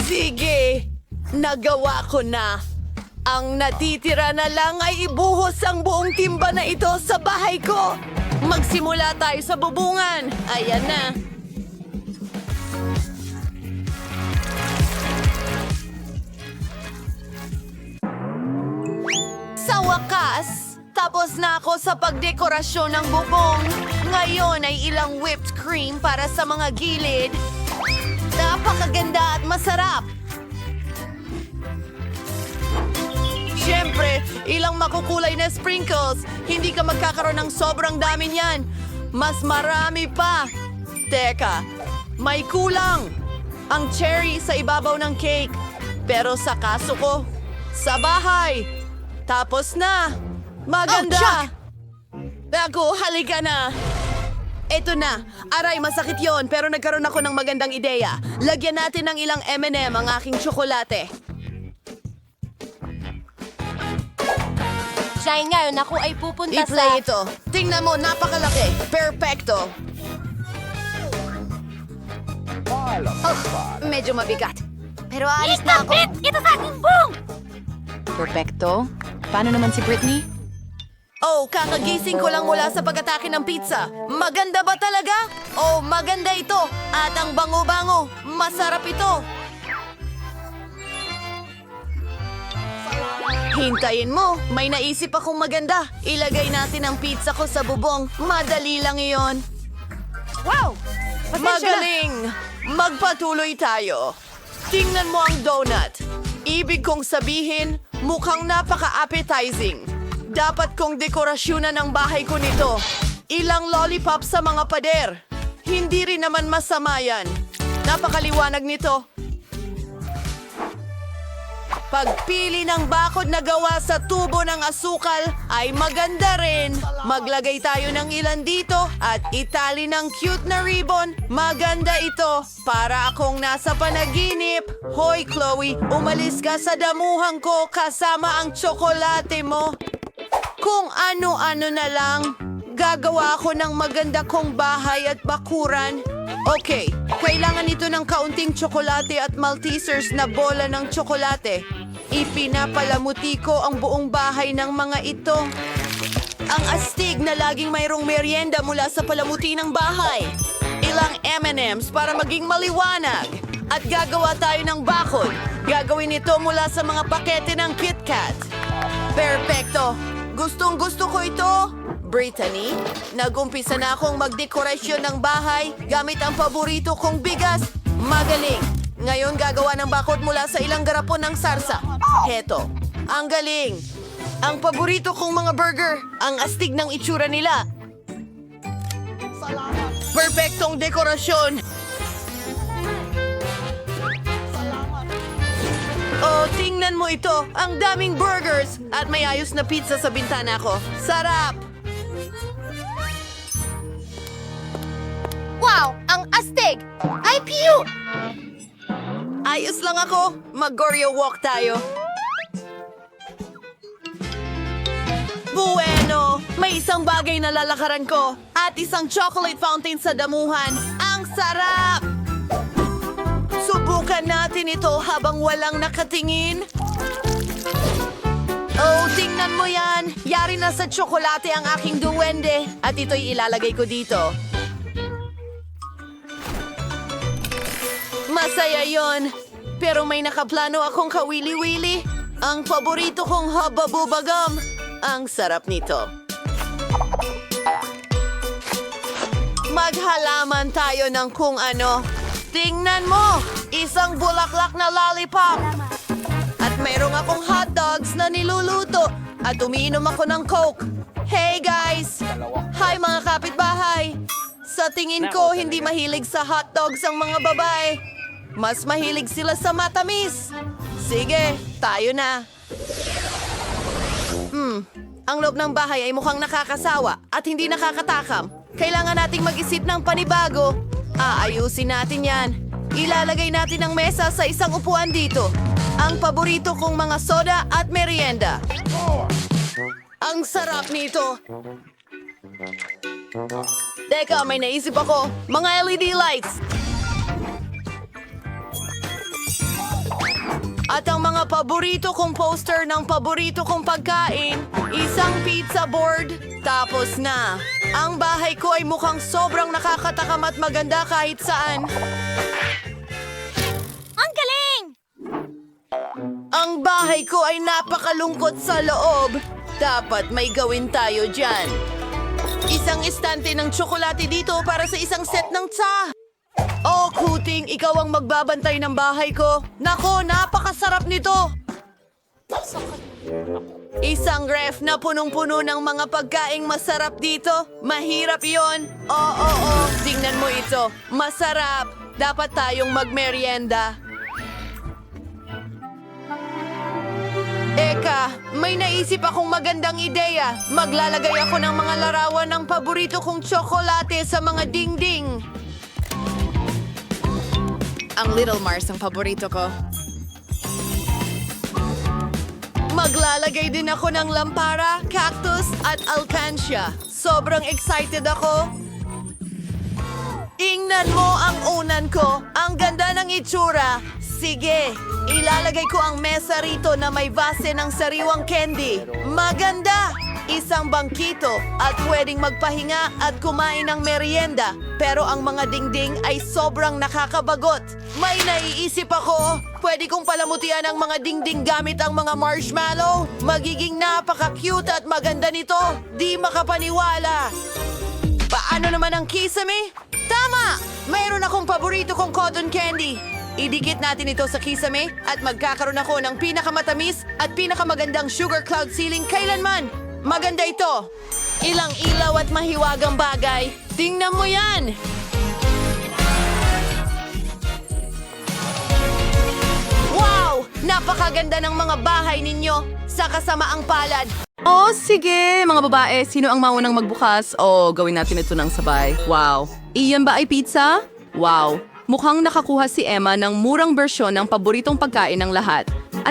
Speaker 2: Sige, nagawa ko na. Ang natitira na lang ay ibuhos ang buong timba na ito sa bahay ko. Magsimula tayo sa bubungan. Ayan na. Sa wakas, tapos na ako sa pagdekorasyon ng bubong. Ngayon ay ilang whipped cream para sa mga gilid. Napakaganda at masarap. Siyempre, ilang makukulay na sprinkles. Hindi ka magkakaroon ng sobrang dami niyan. Mas marami pa. Teka, may kulang. Ang cherry sa ibabaw ng cake. Pero sa kaso ko, sa bahay. Tapos na. Maganda. Ako, halika na. Eto na. Aray, masakit yon pero nagkaroon ako ng magandang ideya. Lagyan natin ng ilang M&M ang aking tsokolate.
Speaker 1: Dahil ngayon ako ay pupunta
Speaker 2: I-play ito. Tingnan mo, napakalaki. Perfecto.
Speaker 3: Medyo mabigat.
Speaker 1: Pero alis na ako. Ito sa aking buong!
Speaker 6: Perfecto. Paano naman si Britney?
Speaker 2: Oh, kakagising ko lang mula sa pag-atake ng pizza. Maganda ba talaga? Oh, maganda ito. At ang bango-bango. Masarap ito. Hintayin mo. May naisip akong maganda. Ilagay natin ang pizza ko sa bubong. Madali lang iyon.
Speaker 6: Wow!
Speaker 2: Magaling! Magpatuloy tayo. Tingnan mo ang donut. Ibig kong sabihin, mukhang napaka-appetizing. Dapat kong dekorasyonan ang bahay ko nito. Ilang lollipop sa mga pader. Hindi rin naman masama yan. Napakaliwanag nito. Pagpili ng bakod na gawa sa tubo ng asukal ay maganda rin. Maglagay tayo ng ilan dito at itali ng cute na ribbon. Maganda ito. Para akong nasa panaginip. Hoy, Chloe, umalis ka sa damuhan ko kasama ang tsokolate mo. Kung ano-ano na lang, gagawa ako ng maganda kong bahay at bakuran. Okay, kailangan ito ng kaunting tsokolate at Maltesers na bola ng tsokolate. Ipinapalamuti ko ang buong bahay ng mga ito. Ang astig na laging mayroong merienda mula sa palamuti ng bahay. Ilang M&Ms para maging maliwanag. At gagawa tayo ng bakod. Gagawin ito mula sa mga pakete ng KitKat. Perfecto! Gustong-gusto ko ito. Brittany, nag-umpisa na akong magdekorasyon ng bahay gamit ang paborito kong bigas. Magaling! Ngayon gagawa ng bakod mula sa ilang garapon ng sarsa. Heto, ang galing! Ang paborito kong mga burger, ang astig ng itsura nila. Perfectong dekorasyon! Oh, tingnan mo ito! Ang daming burgers! At may ayos na pizza sa bintana ko. Sarap!
Speaker 1: Wow! Ang astig! Ay, cute!
Speaker 2: Ayos lang ako. Mag-Goryo walk tayo. Bueno! May isang bagay na lalakaran ko. At isang chocolate fountain sa damuhan. Ang sarap! Subukan natin ito habang walang nakatingin. Oh, tingnan mo yan. Yari na sa tsokolate ang aking duwende. At ito'y ilalagay ko dito. Masaya yon. pero may nakaplano akong kawili-wili. Ang paborito kong hababubagam. Ang sarap nito. Maghalaman tayo ng kung ano. Tingnan mo! Isang bulaklak na lollipop. At mayroong akong hot dogs na niluluto. At umiinom ako ng Coke. Hey guys! Hi mga kapitbahay! Sa tingin ko, hindi mahilig sa hot dogs ang mga babae. Mas mahilig sila sa matamis. Sige, tayo na. Ang loob ng bahay ay mukhang nakakasawa at hindi nakakatakam. Kailangan nating mag-isip ng panibago. Aayusin natin yan. Ilalagay natin ang mesa sa isang upuan dito. Ang paborito kong mga soda at merienda. Ang sarap nito. Teka, may naisip ako. Mga LED lights. At ang mga paborito kong poster ng paborito kong pagkain, isang pizza board, tapos na. Ang bahay ko ay mukhang sobrang nakakatakam at maganda kahit saan.
Speaker 1: Ang galing!
Speaker 2: Ang bahay ko ay napakalungkot sa loob. Dapat may gawin tayo dyan. Isang estante ng tsokolate dito para sa isang set ng tsa. Oh, Kuting, ikaw ang magbabantay ng bahay ko. Nako, napakasarap nito. Isang ref na punong-puno ng mga pagkaing masarap dito. Mahirap yon. Oo, tingnan mo ito. Masarap. Dapat tayong magmerienda. Eka, may naisip akong magandang ideya. Maglalagay ako ng mga larawan ng paborito kong tsokolate sa mga dingding.
Speaker 3: Ang Little Mars ang paborito ko.
Speaker 2: Maglalagay din ako ng lampara, cactus at alcancia. Sobrang excited ako. Ingnan mo ang unan ko. Ang ganda ng itsura. Sige, ilalagay ko ang mesa rito na may base ng sariwang candy. Maganda! Isang bangkito at pwedeng magpahinga at kumain ng merienda. Pero ang mga dingding ay sobrang nakakabagot. May naiisip ako. Pwede kong palamutian ang mga dingding gamit ang mga marshmallow. Magiging napaka-cute at maganda nito. Di makapaniwala. Paano naman ang kisame? Tama! Mayroon akong paborito kong cotton candy. Idikit natin ito sa kisame at magkakaroon ako ng pinakamatamis at pinakamagandang sugar cloud ceiling kailanman. Maganda ito. Ilang ilaw at mahiwagang bagay. Tingnan mo yan! Wow! Napakaganda ng mga bahay ninyo sa kasamaang palad.
Speaker 6: Oh, sige, mga babae, sino ang maunang magbukas? O gawin natin ito ng sabay. Wow. Iyan ba ay pizza? Wow. Mukhang nakakuha si Emma ng murang bersyon ng paboritong pagkain ng lahat.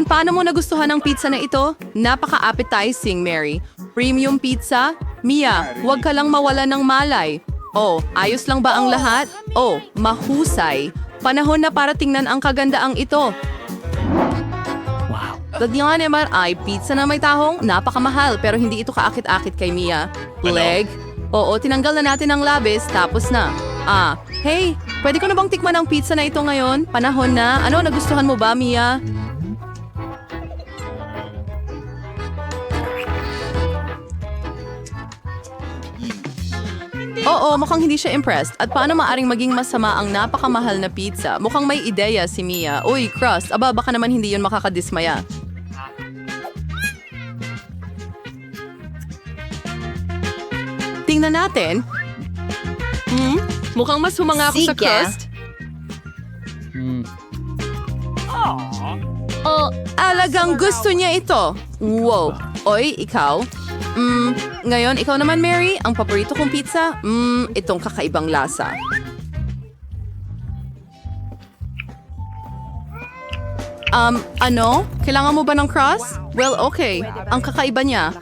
Speaker 6: Paano mo nagustuhan ang pizza na ito? Napaka-appetizing, Mary. Premium pizza? Mia, huwag ka lang mawala ng malay. Oh, ayos lang ba ang lahat? Oh, mahusay. Panahon na para tingnan ang kagandaang ito. Wow. Dadyan naman ay pizza na may tahong. Napakamahal pero hindi ito kaakit-akit kay Mia. Leg? Oo, tinanggal na natin ang labis tapos na. Hey, pwede ko na bang tikman ang pizza na ito ngayon? Panahon na. Ano, nagustuhan mo ba, Mia? Oo, mukhang hindi siya impressed. At paano maaring maging masama ang napakamahal na pizza? Mukhang may ideya si Mia. Uy, crust, aba baka naman hindi yun makakadismaya. Tingnan natin. Mukhang mas humanga ako sa crust. Alagang gusto niya ito. Wow. Oy, ikaw? Ngayon, ikaw naman, Mary, ang paborito kong pizza, itong kakaibang lasa. Ano? Kailangan mo ba ng crust? Well, okay. Ang kakaiba niya.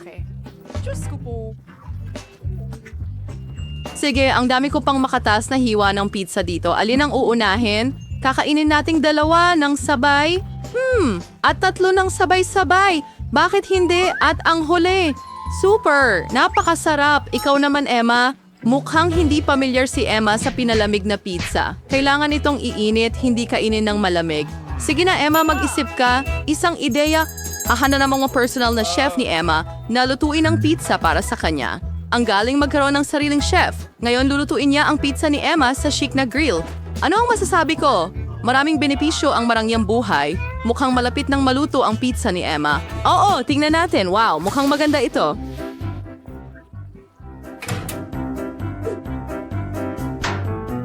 Speaker 6: Sige, ang dami ko pang makatas na hiwa ng pizza dito. Alin ang uunahin? Kakainin nating dalawa ng sabay? At tatlo ng sabay-sabay. Bakit hindi? At ang huli. Super! Napakasarap! Ikaw naman, Emma. Mukhang hindi pamilyar si Emma sa pinalamig na pizza. Kailangan itong iinit, hindi kainin ng malamig.
Speaker 3: Sige na, Emma, mag-isip ka. Isang ideya. Ahanda na mga personal na chef ni Emma na lutuin ang pizza para sa kanya. Ang galing magkaroon ng sariling chef. Ngayon lulutuin niya ang pizza ni Emma sa chic na grill. Ano ang masasabi ko? Maraming benepisyo ang marangyang buhay. Mukhang malapit ng maluto ang pizza ni Emma. Oo, tingnan natin. Wow, mukhang maganda ito.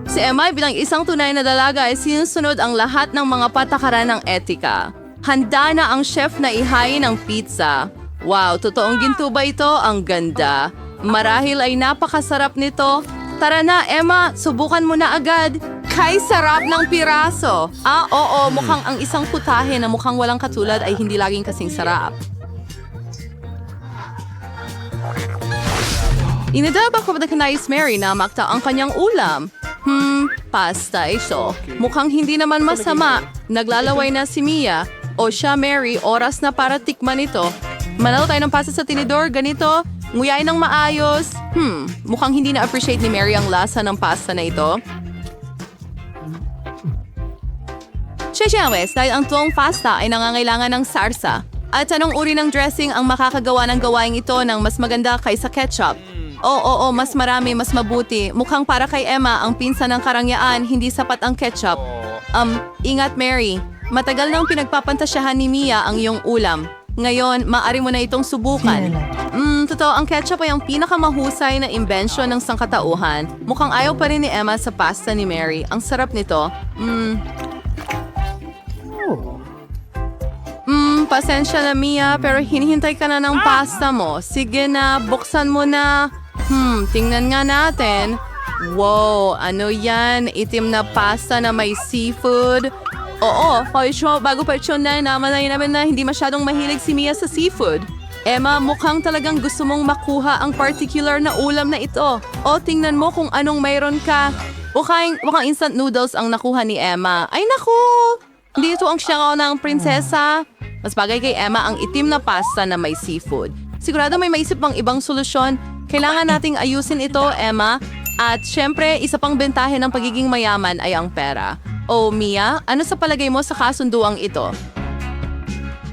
Speaker 3: Si Emma bilang isang tunay na dalaga ay sinusunod ang lahat ng mga patakaran ng etika. Handa na ang chef na ihain ang pizza. Wow, totoong ginto ba ito? Ang ganda. Marahil ay napakasarap nito. Tara na, Emma, subukan mo na agad. Kay sarap ng piraso. Oo, mukhang ang isang putahe na mukhang walang katulad ay hindi laging kasing sarap. Inidaba ko na kanais Mary na makta ang kanyang ulam. Pasta ito. Mukhang hindi naman masama. Naglalaway na si Mia. O siya, Mary, oras na para tikman ito. Manalo tayo ng pasta sa tinidor, ganito. Nguyain ng maayos. Mukhang hindi na-appreciate ni Mary ang lasa ng pasta na ito. Chechawes, dahil ang tuwang pasta ay nangangailangan ng sarsa. At anong uri ng dressing ang makakagawa ng gawain ito ng mas maganda kaysa ketchup? Oo, mas marami, mas mabuti. Mukhang para kay Emma, ang pinsan ng karangyaan, hindi sapat ang ketchup. Ingat Mary. Matagal nang pinagpapantasyahan ni Mia ang iyong ulam. Ngayon, maaari mo na itong subukan. Totoo, ang ketchup ay ang pinakamahusay na imbensyon ng sangkatauhan. Mukhang ayaw pa rin ni Emma sa pasta ni Mary. Ang sarap nito. Pasensya na Mia, pero hinihintay ka na ng pasta mo. Sige na, buksan mo na. Tingnan nga natin. Wow, ano yan? Itim na pasta na may seafood. Oo, bago pa ito na naman namin na hindi masyadong mahilig si Mia sa seafood. Emma, mukhang talagang gusto mong makuha ang particular na ulam na ito. O, tingnan mo kung anong mayroon ka. Mukhang instant noodles ang nakuha ni Emma. Ay naku! Hindi ito ang siyang ng prinsesa. Mas bagay kay Emma ang itim na pasta na may seafood. Sigurado may maisip pang ibang solusyon. Kailangan nating ayusin ito, Emma. At syempre, isa pang bentahe ng pagiging mayaman ay ang pera. Oh, Mia, ano sa palagay mo sa kasunduang ito?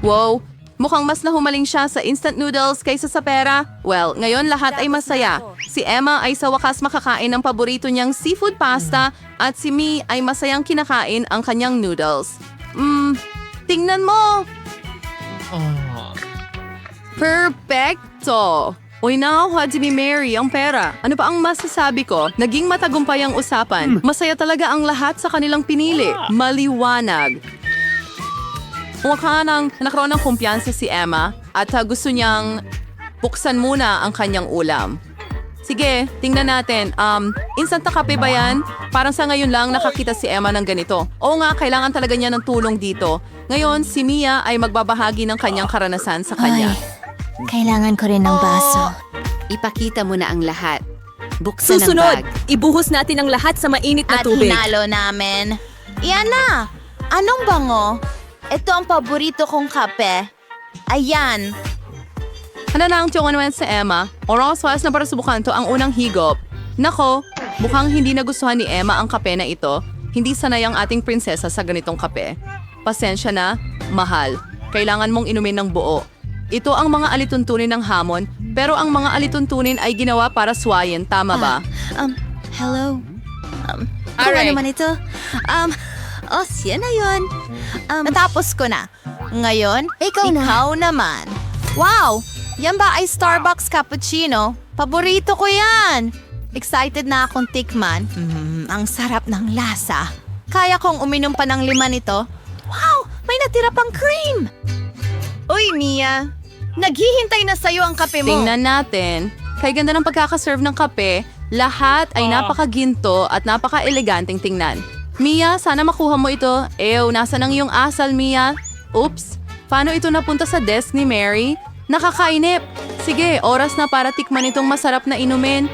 Speaker 3: Wow, mukhang mas nahumaling siya sa instant noodles kaysa sa pera. Well, ngayon lahat ay masaya. Si Emma ay sa wakas makakain ng paborito niyang seafood pasta at si Mi ay masayang kinakain ang kanyang noodles. Tingnan mo! Perfecto! Uy, nakakuha si Mary ang pera. Ano pa ang masasabi ko? Naging matagumpay ang usapan. Masaya talaga ang lahat sa kanilang pinili. Maliwanag. Mukha nang nakaroon ng kumpiyansa si Emma at gusto niyang buksan muna ang kanyang ulam. Sige, tingnan natin. Instant na kape ba yan? Parang sa ngayon lang nakakita si Emma ng ganito. Oo nga, kailangan talaga niya ng tulong dito. Ngayon, si Mia ay magbabahagi ng kanyang karanasan sa kanya.
Speaker 1: Kailangan ko rin ng baso.
Speaker 2: Ipakita mo na ang lahat. Buksan
Speaker 7: Susunod,
Speaker 2: ang bag.
Speaker 7: ibuhos natin ang lahat sa mainit na
Speaker 1: At
Speaker 7: tubig.
Speaker 1: hinalo namin. Iyan na! Anong bango? Ito ang paborito kong kape. Ayan.
Speaker 3: Handa na ang tiyong naman sa Emma. Oras na para subukan to ang unang higop. Nako, mukhang hindi nagustuhan ni Emma ang kape na ito. Hindi sanay ang ating prinsesa sa ganitong kape. Pasensya na, mahal. Kailangan mong inumin ng buo. Ito ang mga alituntunin ng hamon, pero ang mga alituntunin ay ginawa para suwayin, tama ba?
Speaker 1: Hello? Kung
Speaker 3: Alright.
Speaker 1: ano man ito? Siya na yun. Natapos ko na. Ngayon, ikaw naman. Wow! Yan ba ay Starbucks cappuccino? Paborito ko yan! Excited na akong tikman. Ang sarap ng lasa. Kaya kong uminom pa ng 5 nito. Wow! May natira pang cream! Uy, Mia! Naghihintay na sa'yo ang kape mo.
Speaker 3: Tingnan natin. Kay ganda ng pagkakaserve ng kape, lahat ay napakaginto at napaka-eleganteng tingnan. Mia, sana makuha mo ito. Nasa ang iyong asal, Mia? Oops, paano ito napunta sa desk ni Mary? Nakakainip. Sige, oras na para tikman itong masarap na inumin.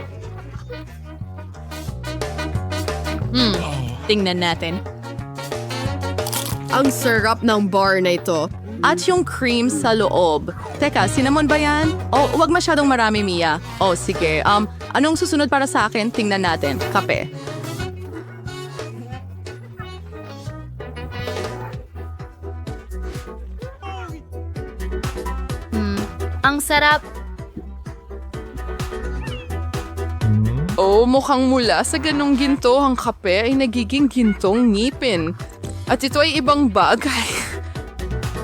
Speaker 6: Tingnan natin.
Speaker 3: Ang sarap ng bar na ito. At yung cream sa loob. Teka, cinnamon ba yan? Huwag masyadong marami, Mia. Sige. Anong susunod para sa akin? Tingnan natin. Kape.
Speaker 1: sarap.
Speaker 3: Oh, mukhang mula sa ganong ginto, ang kape ay nagiging gintong ngipin. At ito ay ibang bagay.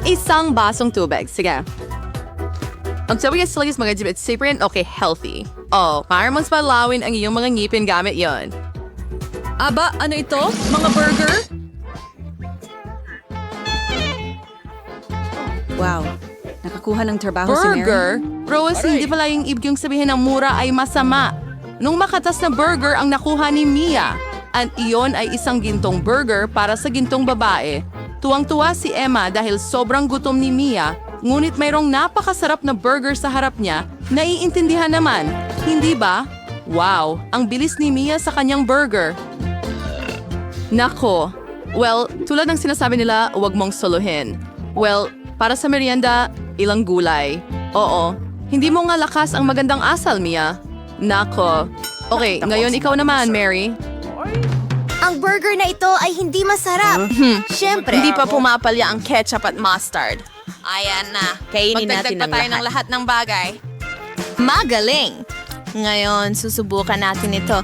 Speaker 3: Isang basong tubig. Sige. Ang sabi niya sila mga jibit siprin, okay, healthy. Oh, para mas palawin ang iyong mga ngipin gamit yon.
Speaker 7: Aba, ano ito? Mga burger? Wow. Nakakuha ng trabaho si Mary.
Speaker 3: Burger? Rose, hindi pala yung ibig yung sabihin ng mura ay masama. Nung makatas na burger ang nakuha ni Mia, at iyon ay isang gintong burger para sa gintong babae. Tuwang-tuwa si Emma dahil sobrang gutom ni Mia, ngunit mayroong napakasarap na burger sa harap niya, naiintindihan naman, hindi ba? Wow, ang bilis ni Mia sa kanyang burger. Nako, well, tulad ng sinasabi nila, huwag mong soluhin. Well, para sa merienda, ilang gulay. Oo, hindi mo nga lakas ang magandang asal, Mia. Nako. Okay, ngayon ikaw naman, Mary.
Speaker 1: Ang burger na ito ay hindi masarap. Siyempre.
Speaker 2: Hindi pa pumapalya ang ketchup at mustard.
Speaker 7: Ayan na. Kainin natin ang lahat.
Speaker 2: ng lahat ng bagay.
Speaker 1: Magaling.
Speaker 2: Ngayon, susubukan natin ito.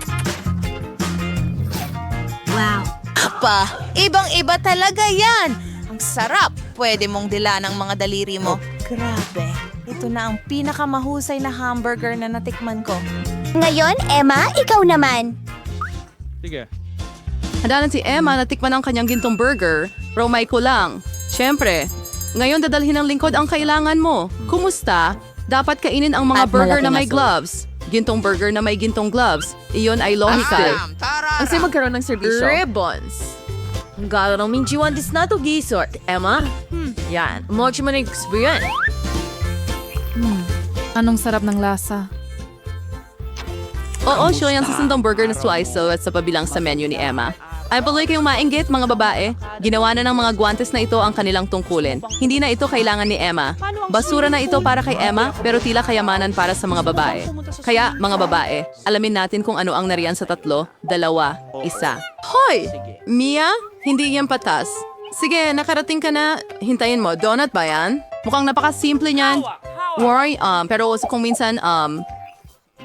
Speaker 1: Wow.
Speaker 2: Ibang-iba talaga yan. Ang sarap. Pwede mong dila ng mga daliri mo. Grabe. Ito na ang pinakamahusay na hamburger na natikman ko.
Speaker 1: Ngayon, Emma, ikaw naman.
Speaker 3: Handa na si Emma na tikman ang kanyang gintong burger, pero may kulang. Siyempre, ngayon dadalhin ng lingkod ang kailangan mo. Kumusta? Dapat kainin ang mga burger na may gloves. Gintong burger na may gintong gloves. Iyon ay logical.
Speaker 6: Ang say magkaroon ng serbisyo.
Speaker 2: Ribbons. Ang gano'n ng minjiwan dis na to gisort, Emma. Yan. Mochi mo na experience.
Speaker 6: Anong sarap ng lasa?
Speaker 3: Oo, sure yan sa sundang burger na sliso at sa pabilang sa menu ni Emma. Ay paloy kayong mainggit, mga babae. Ginawa na ng mga guwantes na ito ang kanilang tungkulin. Hindi na ito kailangan ni Emma. Basura na ito para kay Emma, pero tila kayamanan para sa mga babae. Kaya, mga babae, alamin natin kung ano ang nariyan sa 3, 2, 1. Hoy! Mia, hindi yan patas. Sige, nakarating ka na. Hintayin mo, donut ba yan? Mukhang napakasimple niyan. Worry, pero kung minsan, ang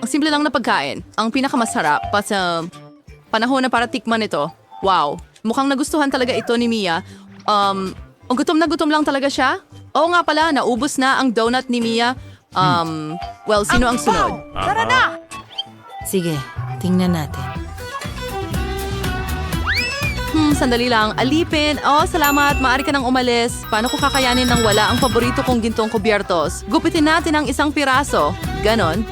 Speaker 3: simple lang na pagkain. Ang pinakamasarap pa sa panahon na para tikman ito. Wow, mukhang nagustuhan talaga ito ni Mia. Gutom na gutom lang talaga siya. Oo nga pala, naubos na ang donut ni Mia. Well, sino ang sunod?
Speaker 2: Sige, tingnan natin.
Speaker 3: Sandali lang. Alipin. Oh, salamat. Maaari ka nang umalis. Paano ko kakayanin nang wala ang paborito kong gintong kubyertos? Gupitin natin ang isang piraso. Ganon.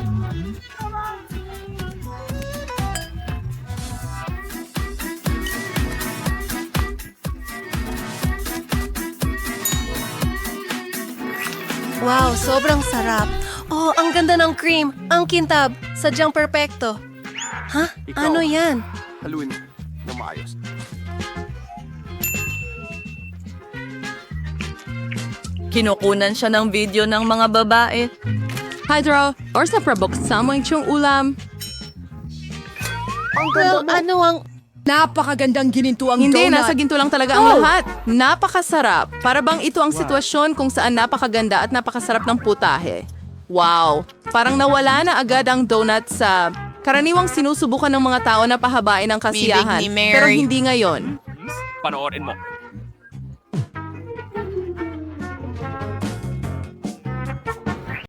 Speaker 2: Wow, sobrang sarap. Oh, ang ganda ng cream. Ang kintab. Sadyang perpekto. Ha? Ano yan?
Speaker 5: Haluin na maayos.
Speaker 7: Kinukunan siya ng video ng mga babae.
Speaker 3: Hydro, or sa prabuksan mo yung ulam.
Speaker 2: Well, ano ang...
Speaker 4: Napakagandang gininto ang
Speaker 3: Hindi,
Speaker 4: donut.
Speaker 3: nasa ginto lang talaga ang lahat. Napakasarap. Para bang ito ang sitwasyon kung saan napakaganda at napakasarap ng putahe. Wow, parang nawala na agad ang donut sa karaniwang sinusubukan ng mga tao na pahabain ang kasiyahan.
Speaker 2: Bibig ni Mary.
Speaker 3: Pero hindi ngayon.
Speaker 5: Panoorin mo.